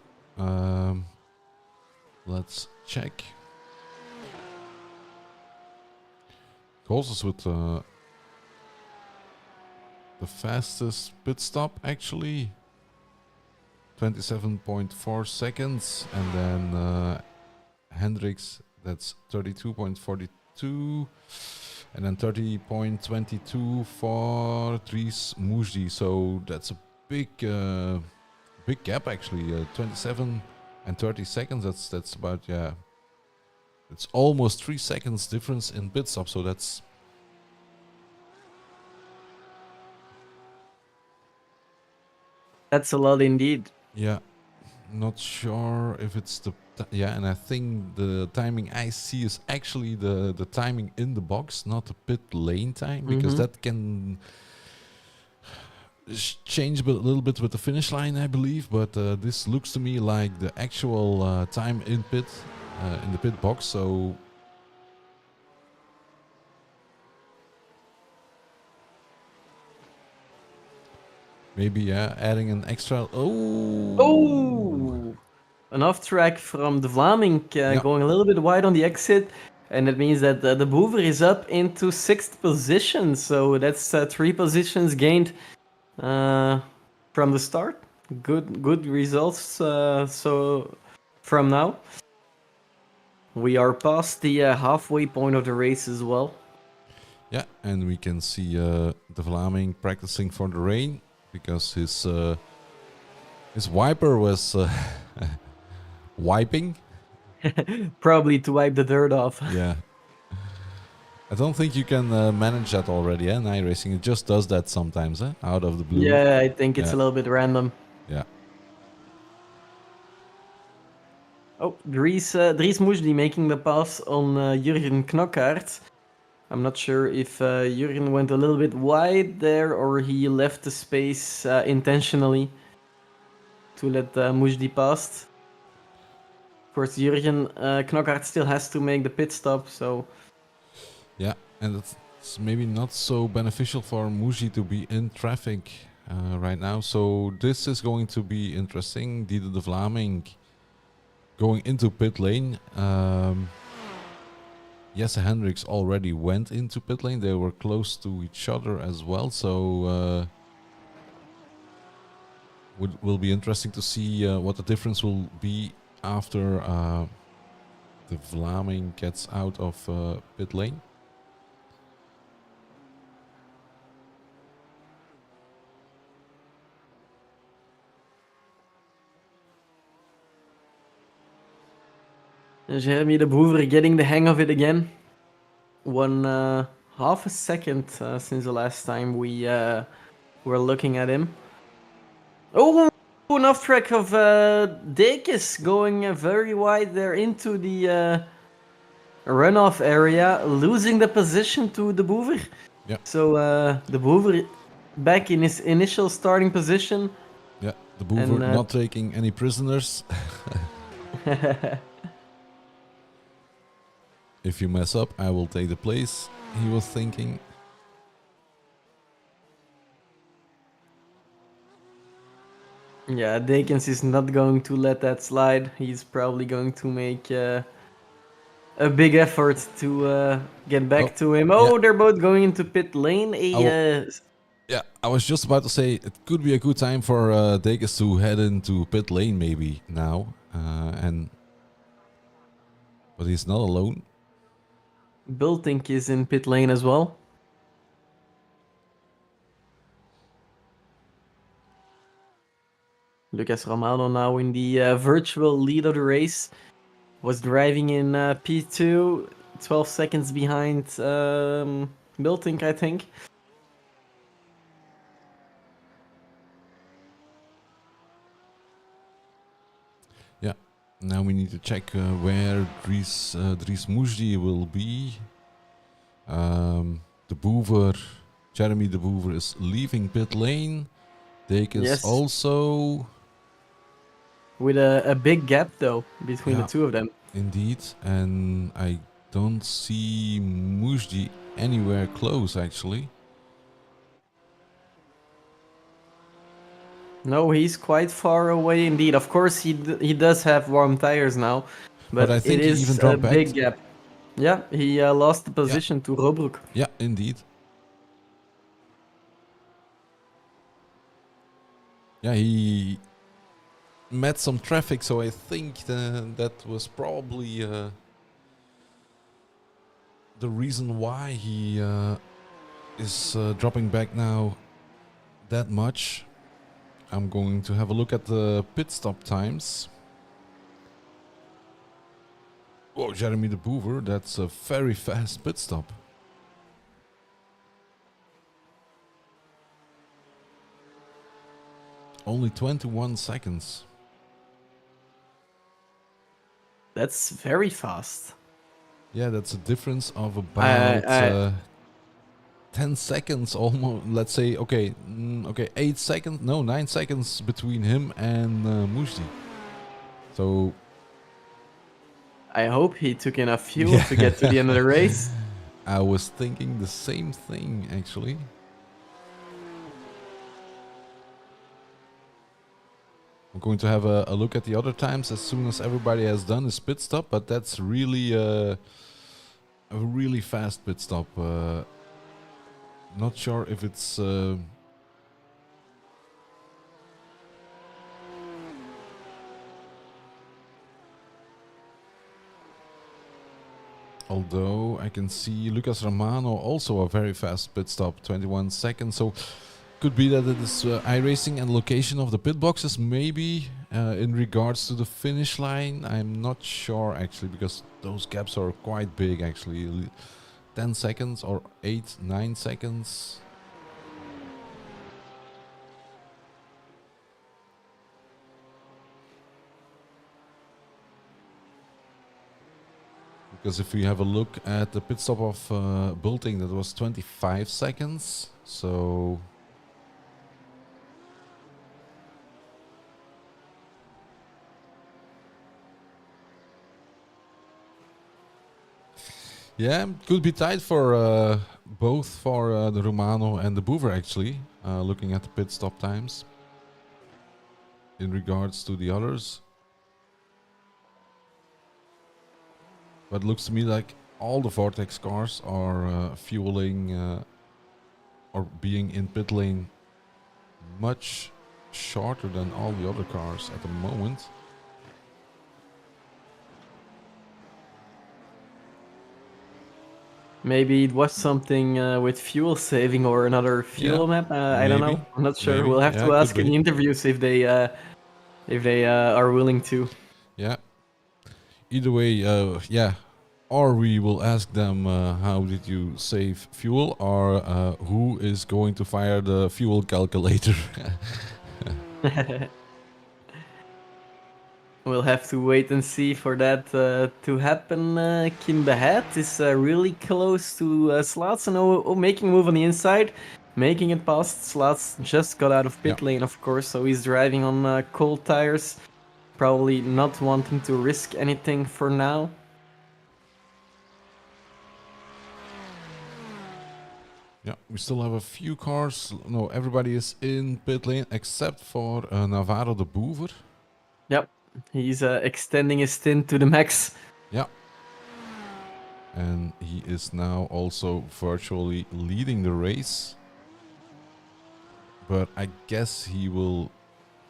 Let's check. Horses with the fastest pit stop, actually. 27.4 seconds. And then Hendricks, that's 32.42. And then 30.22 for Dries Mujdi. So that's a big gap, actually. 27 and 30 seconds. That's about, yeah. It's almost 3 seconds difference in pit stop. So that's a lot indeed. yeah. Not sure if it's the Yeah, and I think the timing I see is actually the timing in the box, not the pit lane time, because Mm-hmm. that can change a little bit with the finish line, I believe. But this looks to me like the actual time in pit, in the pit box. So maybe adding an extra. Oh, Oh, an off track from the Vlaming yeah, going a little bit wide on the exit. And that means that the Boever is up into 6th position. So that's 3 positions gained from the start. Good results. So from now, we are past the halfway point of the race as well. yeah, and we can see the Vlaming practicing for the rain because his wiper was wiping. Probably to wipe the dirt off. Yeah. I don't think you can manage that already, Night Racing. It just does that sometimes, out of the blue. Yeah, I think it's Yeah, a little bit random. yeah. Oh, Dries Moesli making the pass on Jurgen Knokkaert. I'm not sure if Jurgen went a little bit wide there or he left the space intentionally to let Moesli pass. Of course, Jurgen Knokkaert still has to make the pit stop, so... Yeah, and it's maybe not so beneficial for Muji to be in traffic right now. So this is going to be interesting. Dieter de Vlaming going into pit lane. Jesse Hendricks already went into pit lane. They were close to each other as well. So will be interesting to see what the difference will be after the Vlaming gets out of pit lane. Jeremy de Boever getting the hang of it again. One half a second since the last time we were looking at him. Oh, an off track of Dekes going very wide there into the runoff area, losing the position to the Boever. Yeah. So the Boever back in his initial starting position. Yeah, the Boever not taking any prisoners. If you mess up, I will take the place, he was thinking. Yeah, Dakins is not going to let that slide. He's probably going to make a big effort to get back to him. Oh, yeah. they're both going into pit lane. Yeah, I was just about to say it could be a good time for Degas to head into pit lane maybe now. But he's not alone. Biltink is in pit lane as well. Lucas Romano now in the virtual lead of the race. Was driving in P2, 12 seconds behind Biltink, I think. Yeah, now we need to check where Dries Moesji will be. De Boever, Jeremy De Boever is leaving pit lane. Degas Yes. also. With a big gap, though, between the two of them. Indeed, and I don't see Moesji anywhere close, actually. No, he's quite far away indeed. Of course, he does have warm tires now, but I it think he even is a dropped back. big gap. Yeah, he lost the position to Robroek. Yeah, indeed. Yeah, he met some traffic, so I think that was probably the reason why he is dropping back now that much. I'm going to have a look at the pit stop times. Oh, Jeremy De Boever, that's a very fast pit stop. Only 21 seconds. That's very fast. Yeah, that's a difference of about I 10 seconds almost. Let's say, okay, okay, 8 seconds, no, 9 seconds between him and Mujdi. So, I hope he took enough fuel yeah, to get to the end of the race. I was thinking the same thing actually. I'm going to have a look at the other times as soon as everybody has done his pit stop, but that's really a really fast pit stop. Not sure if it's although I can see Lucas Romano also a very fast pit stop, 21 seconds. So could be that it is iRacing and location of the pit boxes, maybe in regards to the finish line. I'm not sure actually, because those gaps are quite big actually. 10 seconds or 8, 9 seconds. Because if we have a look at the pit stop of Bulting, that was 25 seconds. So yeah, could be tight for both for the Romano and the Boover actually, looking at the pit stop times in regards to the others. But it looks to me like all the Vortex cars are fueling or being in pit lane much shorter than all the other cars at the moment. Maybe it was something with fuel saving or another Yeah, fuel map. I don't maybe, know. I'm not sure. maybe. We'll have Yeah, to could ask in be. the interviews if they are willing to. Yeah. Either way, yeah. Or we will ask them how did you save fuel, or who is going to fire the fuel calculator. We'll have to wait and see for that to happen. Kim Behet is really close to Slats and making a move on the inside, making it past Slats. Just got out of Yeah. pit lane, of course, so he's driving on cold tires, probably not wanting to risk anything for now. Yeah, we still have a few cars. No, everybody is in pit lane except for Navarro the Boover. Yep, he's extending his stint to the max. Yeah. And he is now also virtually leading the race. But I guess he will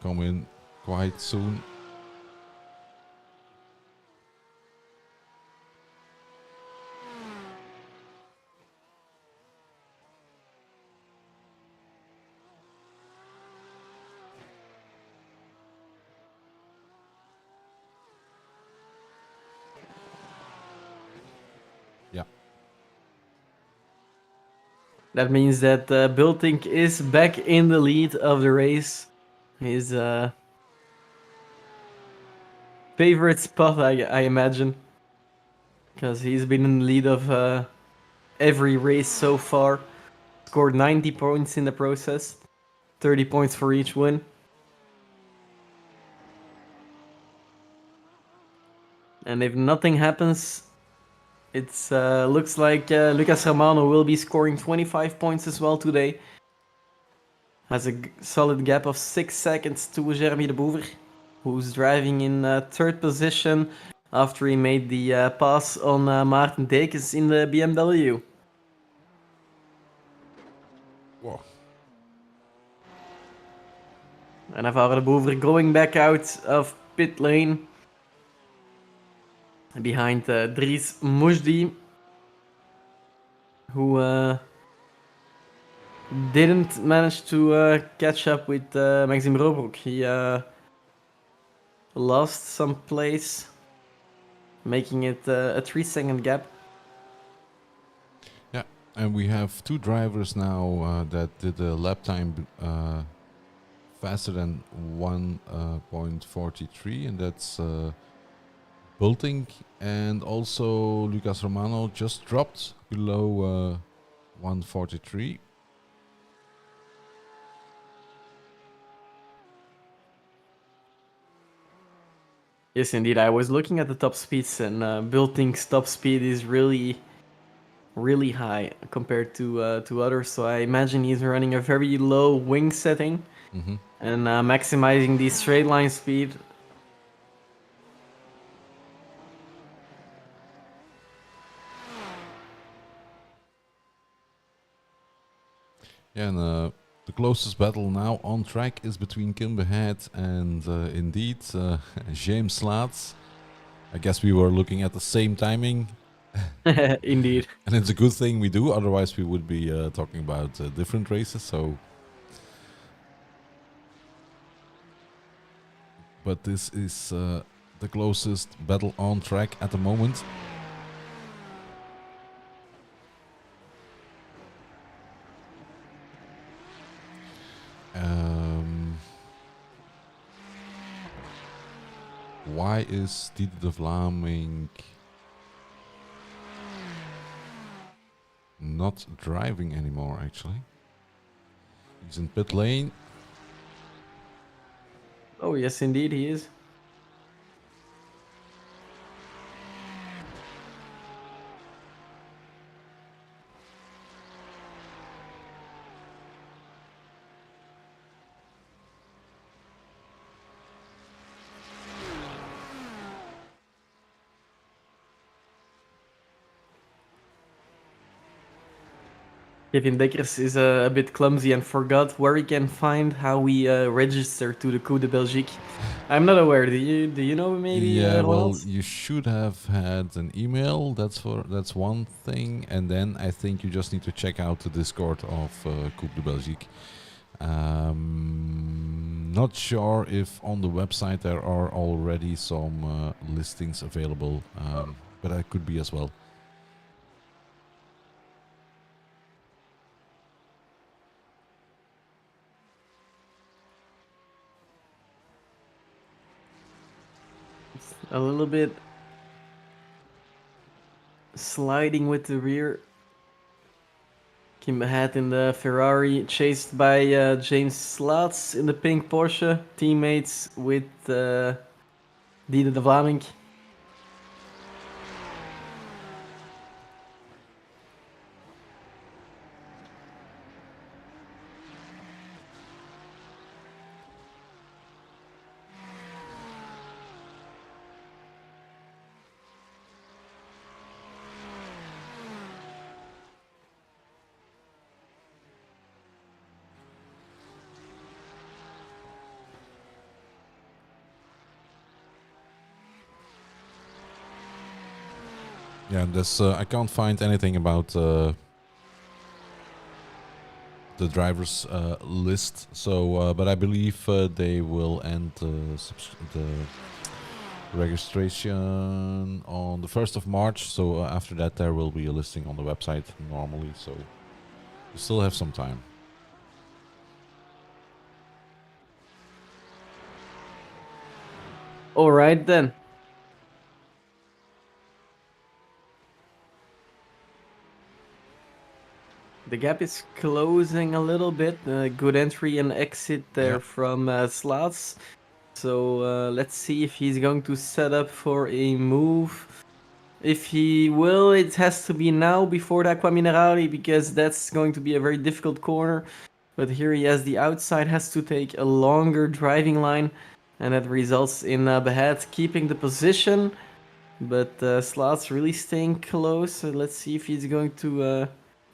come in quite soon. Yeah. That means that Biltink is back in the lead of the race. His favorite spot, I imagine. Because he's been in the lead of every race so far. Scored 90 points in the process. 30 points for each win. And if nothing happens, it looks like Lucas Romano will be scoring 25 points as well today. Has a solid gap of 6 seconds to Jeremy de Boever, who's driving in third position after he made the pass on Maarten Dekens in the BMW. Whoa. And Navarro de Boever going back out of pit lane. Behind Dries Mujdi, who didn't manage to catch up with Maxime Robroek. He lost some place, making it a 3-second gap. Yeah, and we have two drivers now that did a lap time faster than 1.43, and that's Bulting and also Lucas Romano just dropped below 143. Yes, indeed. I was looking at the top speeds, and Bulting's top speed is really, really high compared to others. So I imagine he's running a very low wing setting Mm-hmm. and maximizing the straight line speed. Yeah, and the closest battle now on track is between Kimberhead and indeed James Slaats. I guess we were looking at the same timing. Indeed. And it's a good thing we do, otherwise we would be talking about different races. So, but this is the closest battle on track at the moment. Why is Dieter de Vlaming not driving anymore, actually? He's in pit lane. Oh, yes, indeed, he is. Kevin Dekkers is a bit clumsy and forgot where he can find how we register to the Coup de Belgique. I'm not aware. Do you know maybe, Yeah, well, Ronald? you should have had an email. That's one thing, and then I think you just need to check out the Discord of Coupe de Belgique. Not sure if on the website there are already some listings available, but that could be as well. It's a little bit sliding with the rear. Kim Hat in the Ferrari, chased by James Slaats in the pink Porsche, teammates with Dieter de Vlaming. Yeah, this I can't find anything about the drivers list. So, but I believe they will end the registration on the 1st of March. So after that, there will be a listing on the website normally. So you still have some time. All right then. The gap is closing a little bit. Good entry and exit there from Slaats. So let's see if he's going to set up for a move. If he will, it has to be now before the Acqua Minerale, because that's going to be a very difficult corner. But here he has the outside, has to take a longer driving line, and that results in Behat keeping the position. But Slaat's really staying close. So let's see if he's going to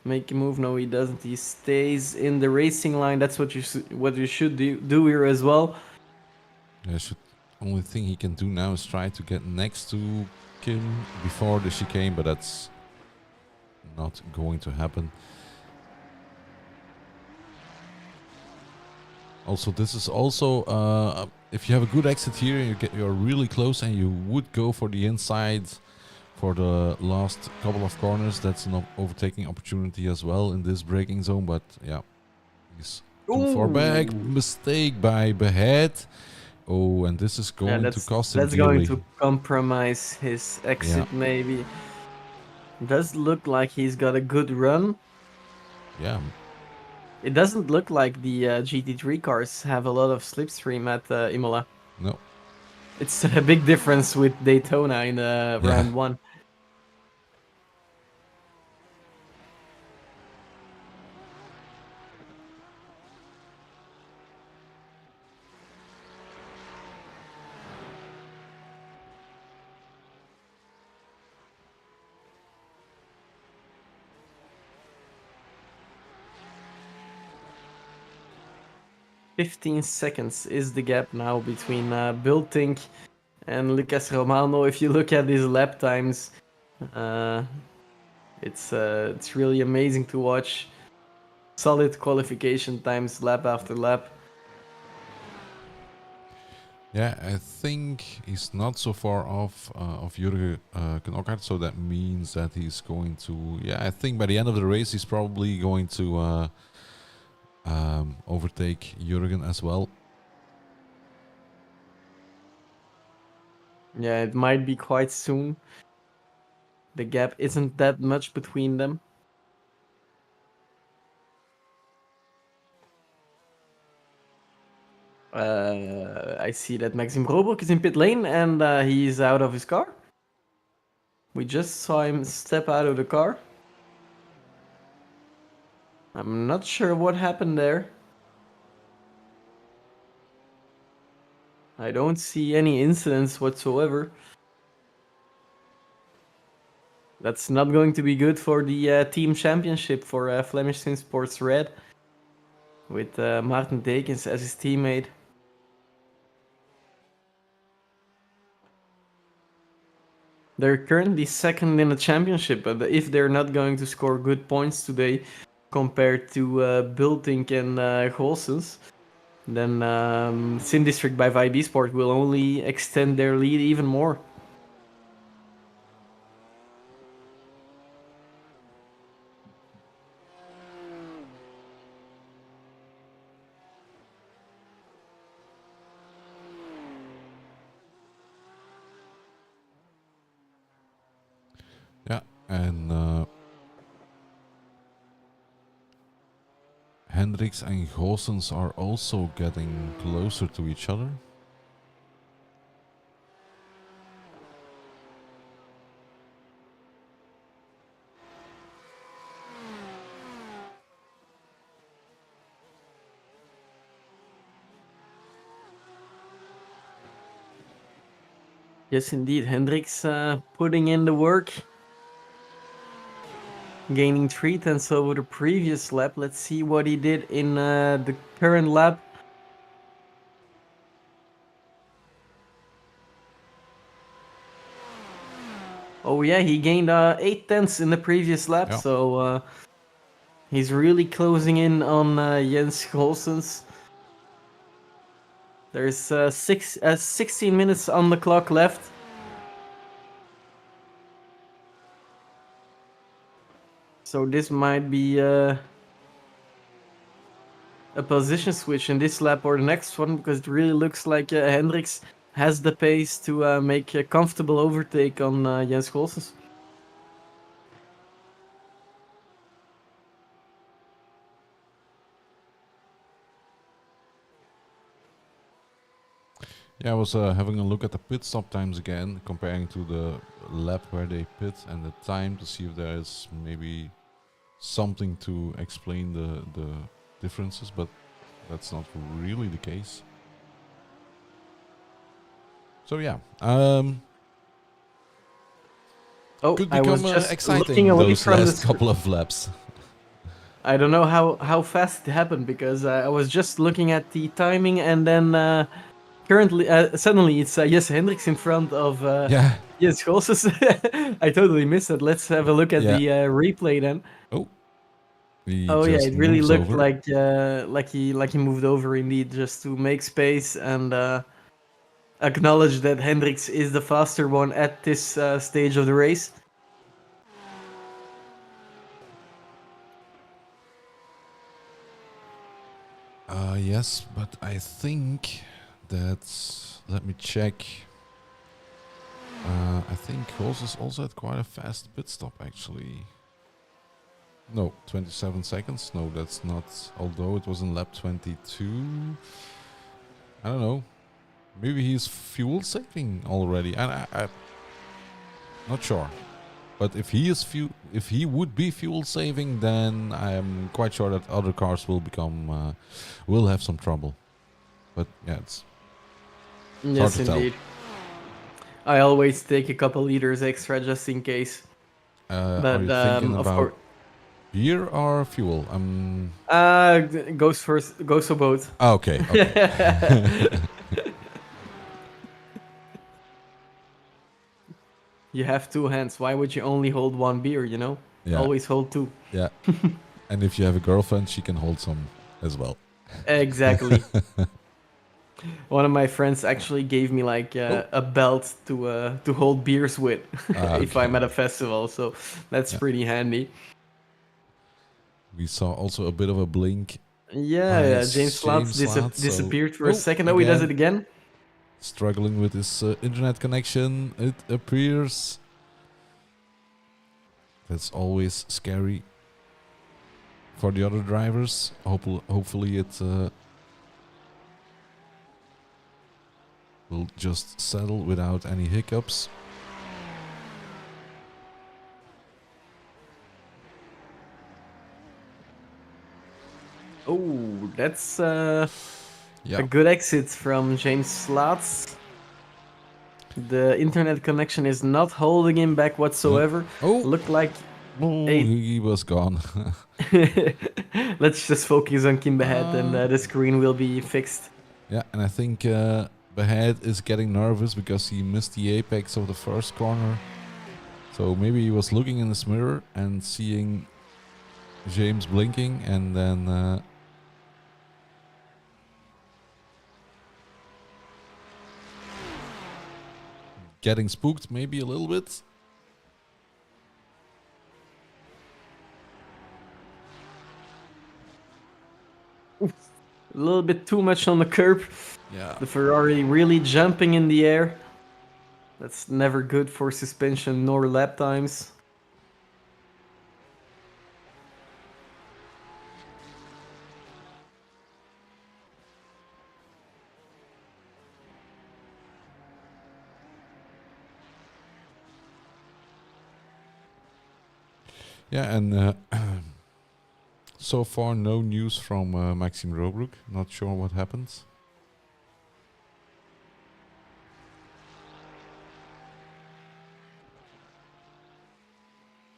make a move. No, he doesn't. He stays in the racing line. That's what you should do here as well. Only thing he can do now is try to get next to Kim before the chicane, but that's not going to happen. Also, this is also if you have a good exit here, you're really close, and you would go for the inside for the last couple of corners. That's an overtaking opportunity as well in this braking zone. But yeah, he's too far back. Mistake by Behat. Oh, and this is Yeah, going to cost him that's going dearly. to compromise his Yeah. exit maybe. Does look like he's got a good run. Yeah. It doesn't look like the GT3 cars have a lot of slipstream at Imola. No. It's a big difference with Daytona in Yeah. round 1. $15 is the gap now between Biltink and Lucas Romano. If you look at his lap times, uh, it's really amazing to watch. Solid qualification times, lap after lap. Yeah, I think he's not so far off of Jurgen Knockart, so that means that he's going to... Yeah, I think by the end of the race, he's probably going to overtake Jurgen as well. Yeah, it might be quite soon. The gap isn't that much between them. I see that Maxime Robok is in pit lane and he's out of his car. We just saw him step out of the car. I'm not sure what happened there. I don't see any incidents whatsoever. That's not going to be good for the team championship for Flemish Sim Sports Red. With Maarten Dekens as his teammate. They're currently second in the championship, but if they're not going to score good points today compared to Bultink and Goossens, then Sim District by Vibe Sport will only extend their lead even more. Yeah, and Hendricks and Goossens are also getting closer to each other. Yes, indeed. Hendricks putting in the work. Gaining 3/10 over the previous lap. Let's see what he did in the current lap. Oh yeah, he gained 8/10 in the previous lap, Yeah. so he's really closing in on Jens Goossens. There's 16 minutes on the clock left. So this might be a position switch in this lap or the next one, because it really looks like Hendricks has the pace to make a comfortable overtake on Jens Goossens. Yeah, I was having a look at the pit stop times again, comparing to the lap where they pit and the time to see if there is maybe something to explain the differences, but that's not really the case. So yeah, could I was become just looking exciting away those from last couple of laps. I don't know how fast it happened, because I was just looking at the timing, and then currently suddenly it's Jesse Hendricks in front of Yeah, Jens Goossens. I totally missed it. Let's have a look at yeah. the replay then. Oh, he Oh yeah, just it really moves looked over. like he moved over indeed, just to make space and acknowledge that Hendricks is the faster one at this stage of the race. Yes, but I think That's... Let me check. I think Horses also had quite a fast pit stop, actually. No, 27 seconds. No, that's not... Although it was in lap 22. I don't know. Maybe he's fuel saving already. I'm not sure. But if he would be fuel saving, then I'm quite sure that other cars will have some trouble. But yeah, it's hard Yes, to tell. indeed. I always take a couple liters extra just in case. Are But you thinking of about course, beer or fuel? goes first, goes for both. Okay, okay. You have two hands. Why would you only hold one beer? Yeah, Always hold two. yeah. And if you have a girlfriend, she can hold some as well. Exactly. One of my friends actually gave me like a belt to hold beers with if I'm Okay. at a festival, so that's Yeah. pretty handy. We saw also a bit of a blink Yeah, by yeah. James Slats James Slad. So, disappeared for a oh, second. Oh, he does it again, again. struggling with his internet connection. It appears. That's always scary for the other drivers. Hopefully it will just settle without any hiccups. Oh, that's Yeah. a good exit from James Slats. The internet connection is not holding him back whatsoever. Oh, Looked like oh, a he was gone. Let's just focus on Kim Behet and Uh, the screen will be fixed. Yeah, and I think Behead is getting nervous because he missed the apex of the first corner. So maybe he was looking in his mirror and seeing James blinking and then... getting spooked maybe a little bit. A little bit too much on the curb. Yeah. The Ferrari really jumping in the air. That's never good for suspension nor lap times. Yeah, and so far no news from Maxime Robrook. Not sure what happens.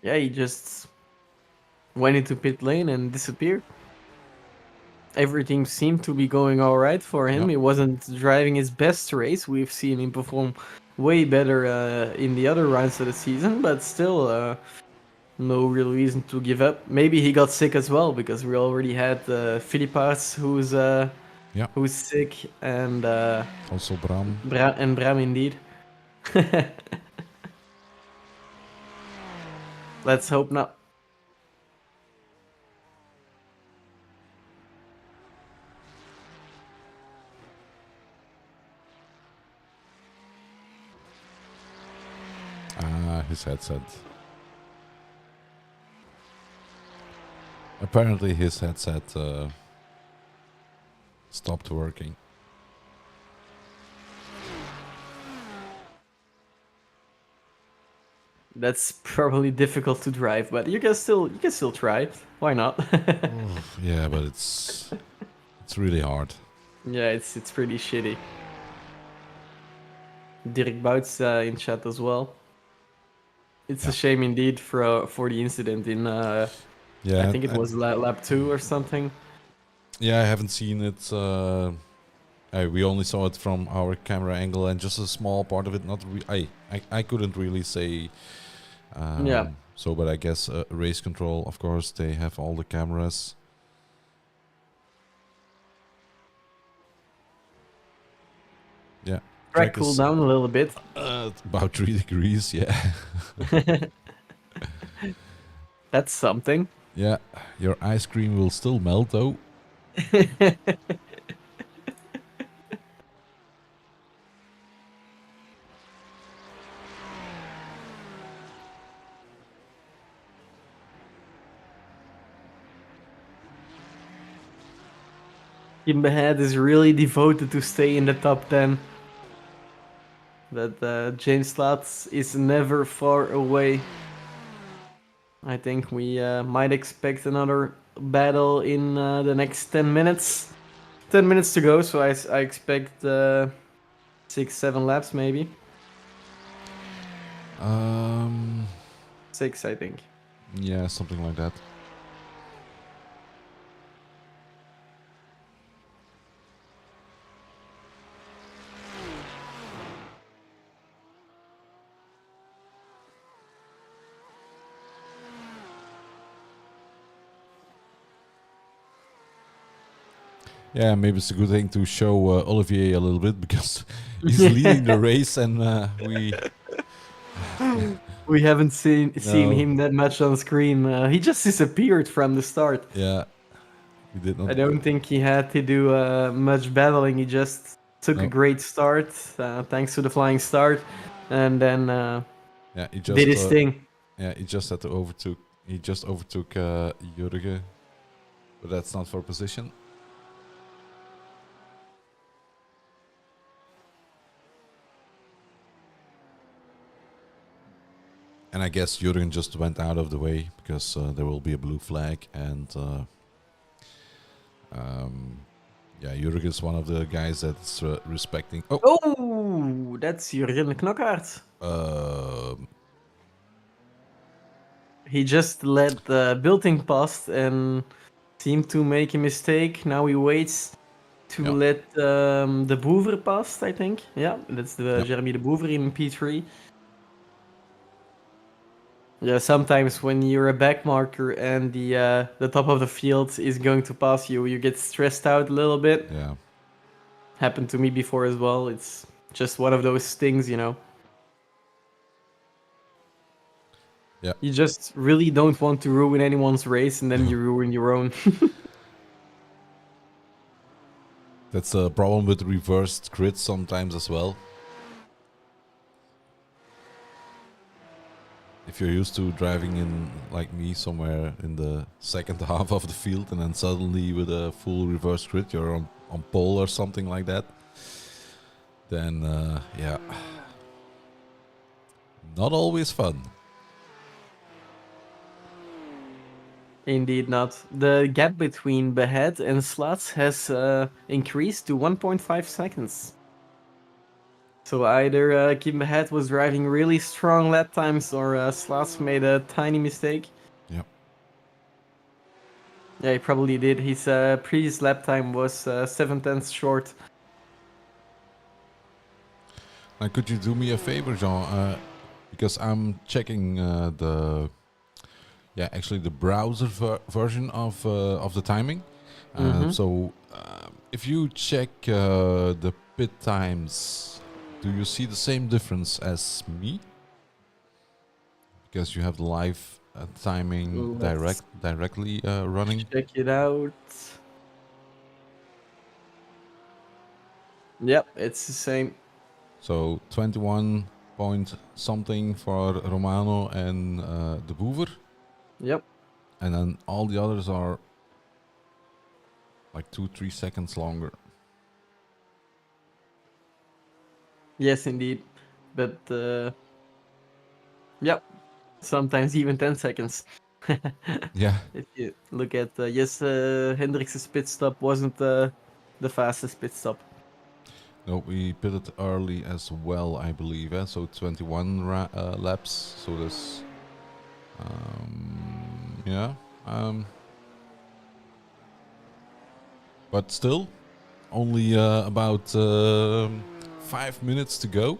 Yeah, he just went into pit lane and disappeared. Everything seemed to be going alright for him. Yeah. He wasn't driving his best race. We've seen him perform way better in the other rounds of the season, but still no real reason to give up. Maybe he got sick as well because we already had Philippas who's sick and Also Bram. Bram indeed. Let's hope not. His headset. Apparently his headset stopped working. That's probably difficult to drive, but you can still try. Why not? Yeah, but it's really hard. Yeah, it's pretty shitty. Dirk Bouts in chat as well. It's a shame indeed for the incident in Yeah, I think it was lap 2 or something. Yeah, I haven't seen it. We only saw it from our camera angle and just a small part of it. Not I couldn't really say. Yeah. So, but I guess race control, of course, they have all the cameras. Yeah. Track cool down a little bit. About 3 degrees, yeah. That's something. Yeah, your ice cream will still melt though. Kim Behead is really devoted to stay in the top 10. But James Slats is never far away. I think we might expect another battle in the next 10 minutes. 10 minutes to go, so I expect 6-7 laps maybe. Um, 6, I think. yeah, something like that. Yeah, maybe it's a good thing to show Olivier a little bit because he's leading the race and we. We haven't seen No. him that much on screen. He just disappeared from the start. Yeah, he did not. I don't think he had to do much battling. He just took a No. great start, thanks to the flying start, and then Yeah, he did just. his thing. Yeah, he just had to overtook. He just overtook Jurgen, but that's not for position. And I guess Jurgen just went out of the way because there will be a blue flag, and yeah, Jurgen is one of the guys that's respecting. Oh, that's Jurgen Knockaert. He just let the building past and seemed to make a mistake. Now he waits to Yeah. let the Boever past, I think. Yeah, that's the Yep. Jeremy de Boever in P3. Yeah, sometimes when you're a back marker and the top of the field is going to pass you, you get stressed out a little bit. Yeah. Happened to me before as well. It's just one of those things, you know. Yeah. You just really don't want to ruin anyone's race, and then you ruin your own. That's a problem with reversed grid sometimes as well. If you're used to driving in, like me, somewhere in the second half of the field, and then suddenly with a full reverse grid, you're on pole or something like that, then yeah, not always fun. Indeed not. The gap between Behead and Slats has increased to 1.5 seconds. So either Kim Behead was driving really strong lap times or Slats made a tiny mistake. Yep. Yeah, he probably did. His previous lap time was 7/10 short. Now, could you do me a favor, Jean? Because I'm checking actually the browser version of the timing. So if you check the pit times, do you see the same difference as me? Because you have the live timing directly running. Check it out. Yep, it's the same. So 21 point something for Romano and de Boever. Yep. And then all the others are like 2-3 seconds longer. Yes, indeed. But yep, sometimes even 10 seconds. Yeah. If you look at Hendricks' pit stop wasn't the fastest pit stop. No, we pitted early as well, I believe. So 21 laps. So there's, yeah. But still, only about 5 minutes to go.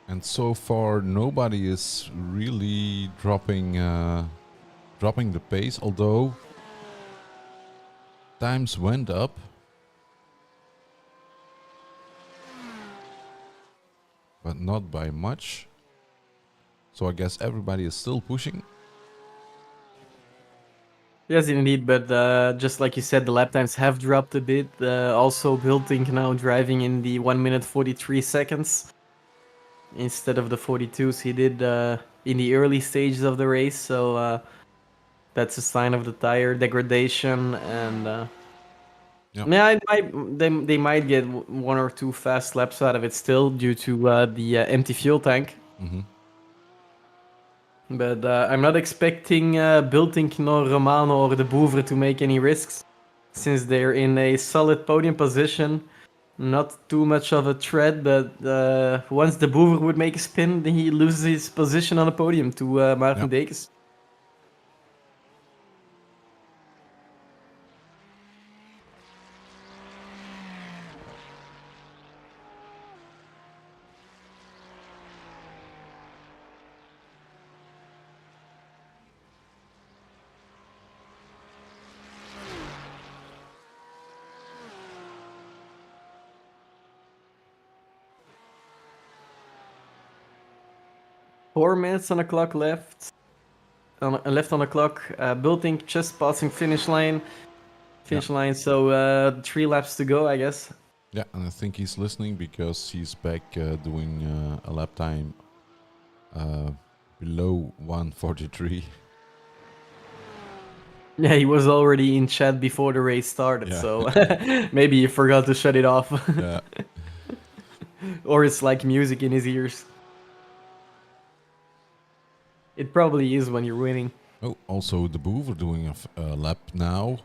And so far, nobody is really dropping the pace. Although times went up. But not by much. So I guess everybody is still pushing. Yes, indeed, but just like you said, the lap times have dropped a bit. Also, Bilting now driving in the 1 minute 43 seconds instead of the 42s he did in the early stages of the race. So That's a sign of the tire degradation, and Yep. yeah, they might get one or two fast laps out of it still due to the empty fuel tank. Mm-hmm. But I'm not expecting Biltink nor Romano or the Bouvre to make any risks, since they're in a solid podium position. Not too much of a threat, but once the Bouvre would make a spin, then he loses his position on the podium to Maarten Yep. Dekes. Four minutes on the clock left. Left on the clock. Biltink just passing finish line. So 3 laps to go, I guess. Yeah, and I think he's listening because he's back doing a lap time below 1:43. Yeah, he was already in chat before the race started, Yeah. so maybe he forgot to shut it off. Yeah. Or it's like music in his ears. It probably is when you're winning. Oh, also the Bouvre doing a lap now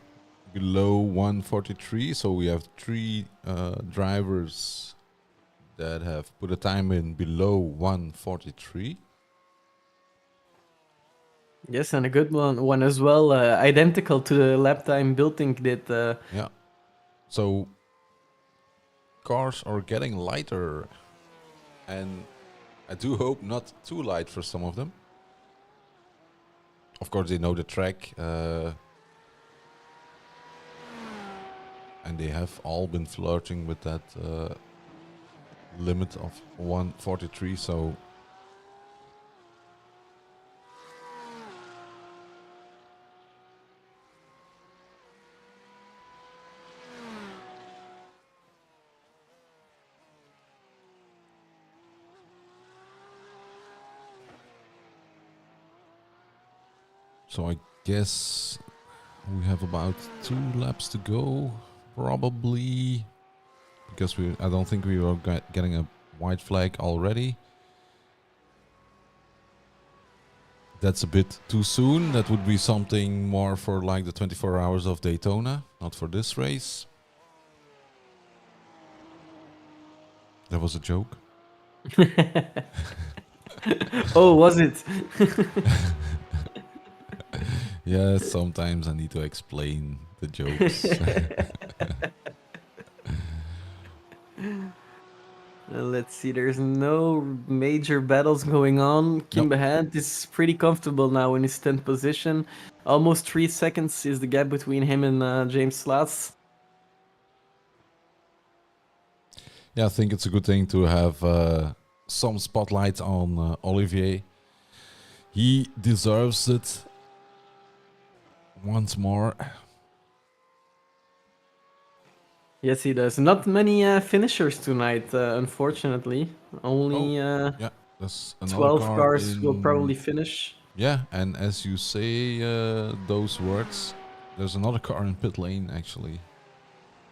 below 1:43. So we have 3 drivers that have put a time in below 1:43. Yes, and a good one as well. Identical to the lap time Biltink did. Yeah. So cars are getting lighter, and I do hope not too light for some of them. Of course, they know the track, and they have all been flirting with that limit of 1:43. So I guess we have about 2 laps to go, probably, because I don't think we were getting a white flag already. That's a bit too soon. That would be something more for like the 24 hours of Daytona, not for this race. That was a joke. Oh, was it? Yeah, sometimes I need to explain the jokes. Let's see, there's no major battles going on. Kim Nope. Behand is pretty comfortable now in his 10th position. Almost 3 seconds is the gap between him and James Slats. Yeah, I think it's a good thing to have some spotlight on Olivier. He deserves it once more. Yes, he does. Not many finishers tonight, unfortunately. Only Yeah, there's another 12 car cars will probably finish. Yeah, and as you say those words, there's another car in pit lane actually.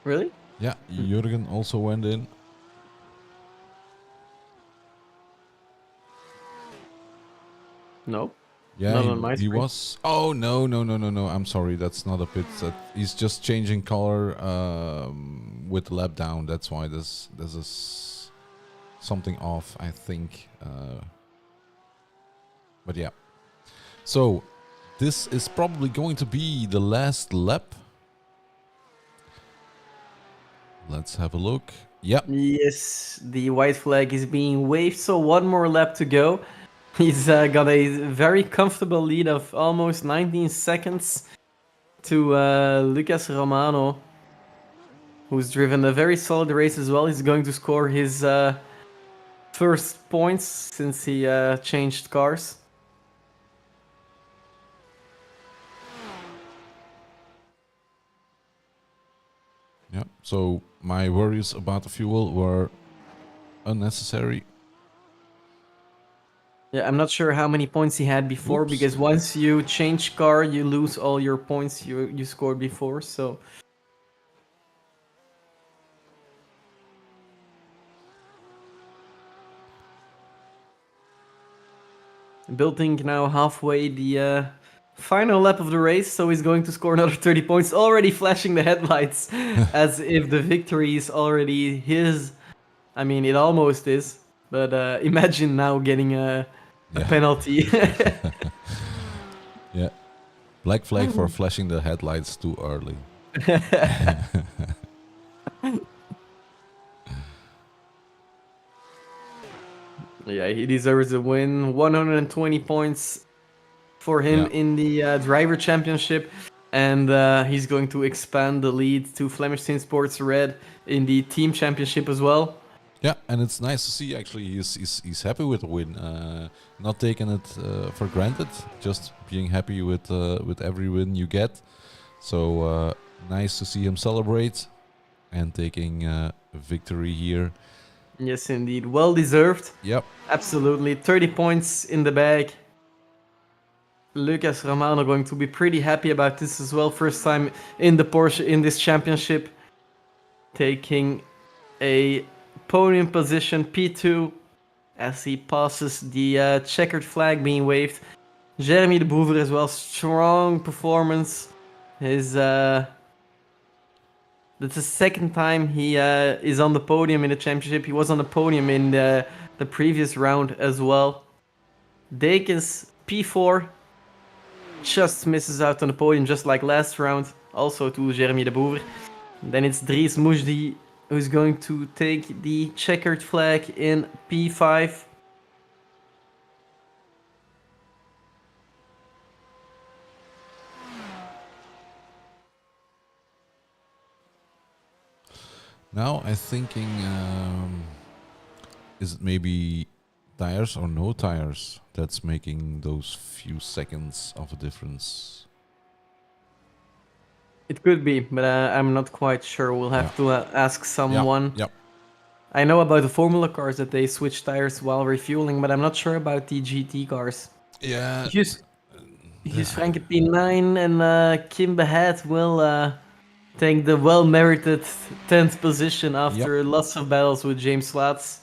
Really? Yeah, Jurgen also went in. No. Yeah, Not on my he screen. was. Oh no. I'm sorry, that's not a pit. He's just changing color with the lap down. That's why there's something off, I think. But yeah. So this is probably going to be the last lap. Let's have a look. Yep. Yes, the white flag is being waved, so one more lap to go. He's got a very comfortable lead of almost 19 seconds to Lucas Romano, who's driven a very solid race as well. He's going to score his first points since he changed cars. Yeah. So my worries about the fuel were unnecessary. Yeah, I'm not sure how many points he had before, Oops. because once you change car, you lose all your points you scored before. So Building now halfway the final lap of the race, so he's going to score another 30 points, already flashing the headlights as if the victory is already his. I mean, it almost is, but imagine now getting a Yeah. penalty. Yeah. Black flag for flashing the headlights too early. Yeah, he deserves a win. 120 points for him Yeah. in the driver championship, and he's going to expand the lead to Flemish Team Sports Red in the team championship as well. Yeah, and it's nice to see actually he's happy with the win, not taking it for granted, just being happy with every win you get. So nice to see him celebrate and taking a victory here. Yes, indeed. Well deserved. Yep. Absolutely. 30 points in the bag. Lucas Romano going to be pretty happy about this as well. First time in the Porsche in this championship. Taking a podium position, P2, as he passes the checkered flag being waved. Jeremy de Boever as well. Strong performance. That's the second time he is on the podium in the championship. He was on the podium in the previous round as well. Dekens, P4, just misses out on the podium just like last round, also to Jeremy de Boer. Then it's Dries Moujdi who's going to take the checkered flag in P5. Now I'm thinking, is it maybe tires or no tires that's making those few seconds of a difference? It could be, but I'm not quite sure. We'll have to ask someone. Yep. I know about the Formula cars that they switch tires while refueling, but I'm not sure about the GT cars. Yeah. Hughes Franke P9 and Kim Behat will take the well-merited 10th position after lots of battles with James Slats.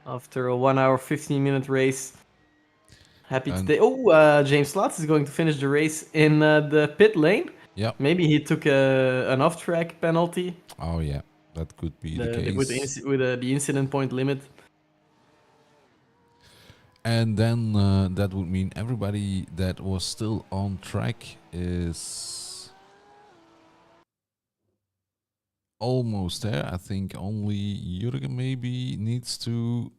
After a 1 hour 15-minute race. Happy today. Oh, James Slats is going to finish the race in the pit lane. Yeah. Maybe he took an off-track penalty. Oh yeah, that could be the case. With the incident point limit. And then that would mean everybody that was still on track is almost there. I think only Jurgen maybe needs to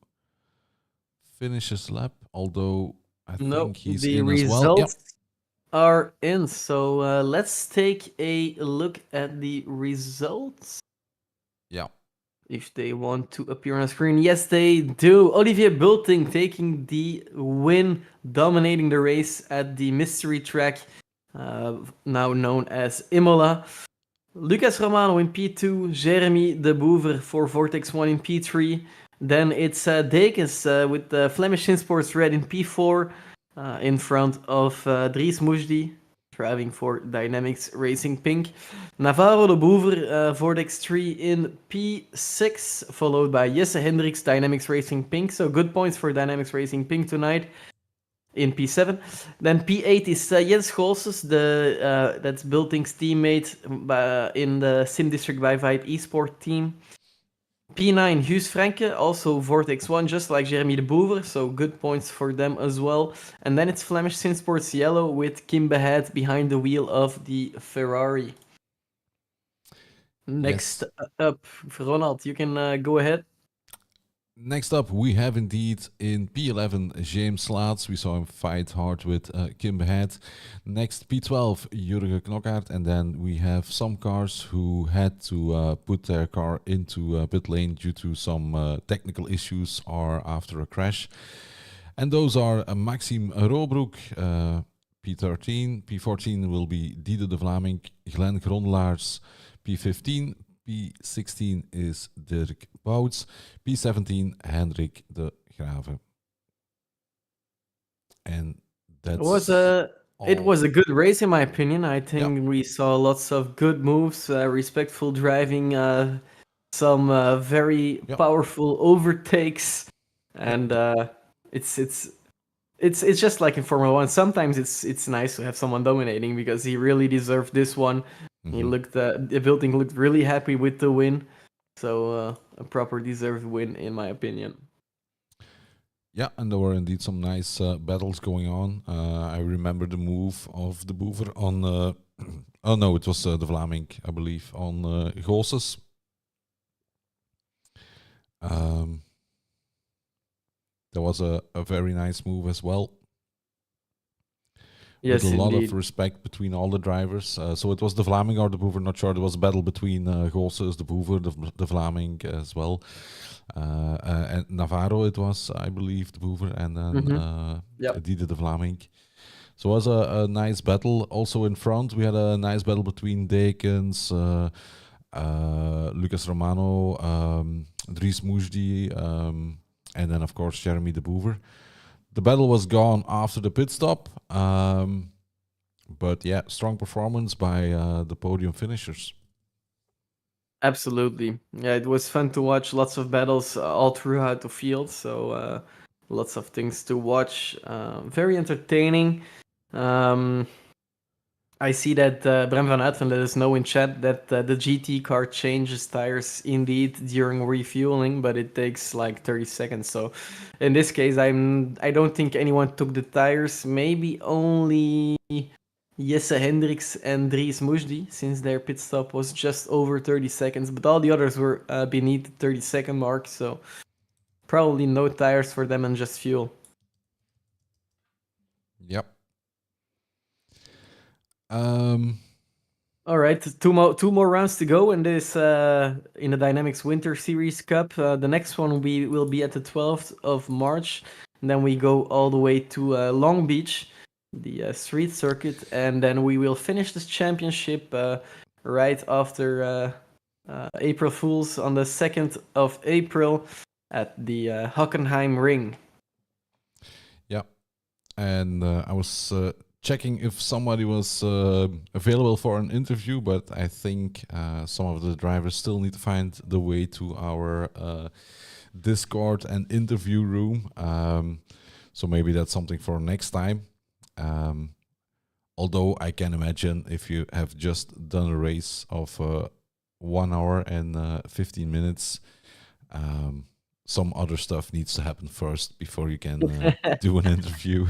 finish his lap, although I think he's in as well. The results are in, so let's take a look at the results. Yeah. If they want to appear on the screen. Yes, they do. Olivier Bulting taking the win, dominating the race at the mystery track, now known as Imola. Lucas Romano in P2, Jeremy de Boever for Vortex 1 in P3. Then it's Dekens with the Flemish Sports Red in P4, in front of Dries Moujdi, driving for Dynamixx Racing Pink. Navarro de Boever, Vortex 3 in P6, followed by Jesse Hendricks, Dynamixx Racing Pink. So good points for Dynamixx Racing Pink tonight in P7. Then P8 is Jens Goossens, that's Bulting's teammate in the Sim District by Vite Esport team. P9, Hughes Franke, also Vortex 1, just like Jeremy de Boever, so good points for them as well. And then it's Flemish Sim Sports Yellow with Kim Behat behind the wheel of the Ferrari. Next up, Ronald, you can go ahead. Next up, we have indeed in P11 James Slats. We saw him fight hard with Kim Behat. Next, P12 Jurgen Knockaert. And then we have some cars who had to put their car into pit lane due to some technical issues or after a crash. And those are Maxime Robroek, P13. P14 will be Diede de Vlaming, Glenn Gronlaars, P15. P16 is Dirk Bouts. P17, Hendrik de Grave. And It was that's a it all. was a good race in my opinion. I Yep. think we saw lots of good moves, respectful driving, some very Yep. powerful overtakes, Yep. and it's just like in Formula One. Sometimes it's nice to have someone dominating because he really deserved this one. He Mm-hmm. looked the building looked really happy with the win, so a proper deserved win in my opinion. Yeah, and there were indeed some nice battles going on. I remember the move of the Boever on. Oh no, it was the Vlaming, I believe, on Goossens. Um, that was a very nice move as well, with a Yes, lot of indeed. respect between all the drivers. So it was the Vlaming or the Boever, not sure. There was a battle between Goossens, the Boever, the Vlaming as well. And Navarro, it was, I believe, the Boever, and then Hmm. Yep. Diede the Vlaming. So it was a nice battle. Also in front, we had a nice battle between Dekens, Lucas Romano, Dries Moujdi, and then of course Jeremy de Boever. The battle was gone after the pit stop, but yeah, strong performance by the podium finishers. Absolutely. Yeah, it was fun to watch lots of battles all throughout the field. So lots of things to watch. Very entertaining. Um, I see that Bram van Aerten let us know in chat that the GT car changes tires indeed during refueling, but it takes like 30 seconds. So in this case, I don't think anyone took the tires. Maybe only Jesse Hendricks and Dries Moujdi, since their pit stop was just over 30 seconds, but all the others were beneath the 30-second mark. So probably no tires for them and just fuel. Yep. Um, All right, two more rounds to go in this in the Dynamixx Winter Series Cup. The next one will be at the 12th of March. And then we go all the way to Long Beach, the street circuit, and then we will finish this championship right after April Fools on the 2nd of April at the Hockenheim Ring. yeah. And I was checking if somebody was available for an interview, but I think some of the drivers still need to find the way to our Discord and interview room. So maybe that's something for next time. Although I can imagine if you have just done a race of 1 hour and 15 minutes, some other stuff needs to happen first before you can do an interview.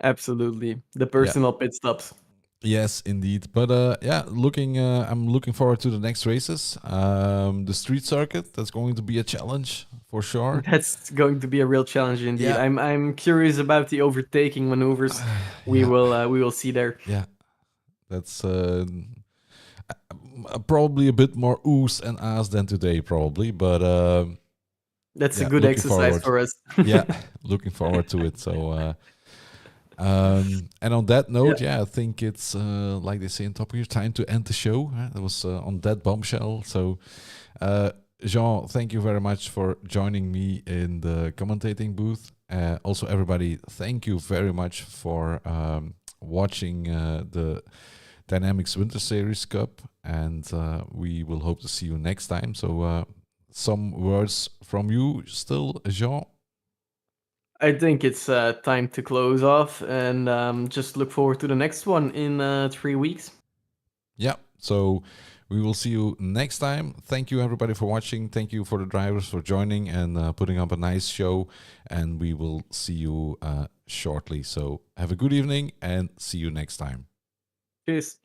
Absolutely, the Yeah. personal pit stops. Yes, indeed. But yeah, I'm looking forward to the next races. The street circuit, that's going to be a challenge for sure. That's going to be a real challenge indeed. Yeah. I'm curious about the overtaking maneuvers Yeah. we will see there. Yeah. That's probably a bit more ooze and ass than today, probably. But That's a yeah, good looking exercise forward. for us. Yeah, looking forward to it. So, and on that note, Yeah. yeah, I think it's like they say in Top Gear, time to end the show. That was on that bombshell. So, Jean, thank you very much for joining me in the commentating booth. Also, everybody, thank you very much for watching the Dynamixx Winter Series Cup, and we will hope to see you next time. So, some words from you still, Jean? I think it's time to close off and just look forward to the next one in 3 weeks. Yeah, so we will see you next time. Thank you, everybody, for watching. Thank you for the drivers for joining and putting up a nice show. And we will see you shortly. So have a good evening and see you next time. Cheers.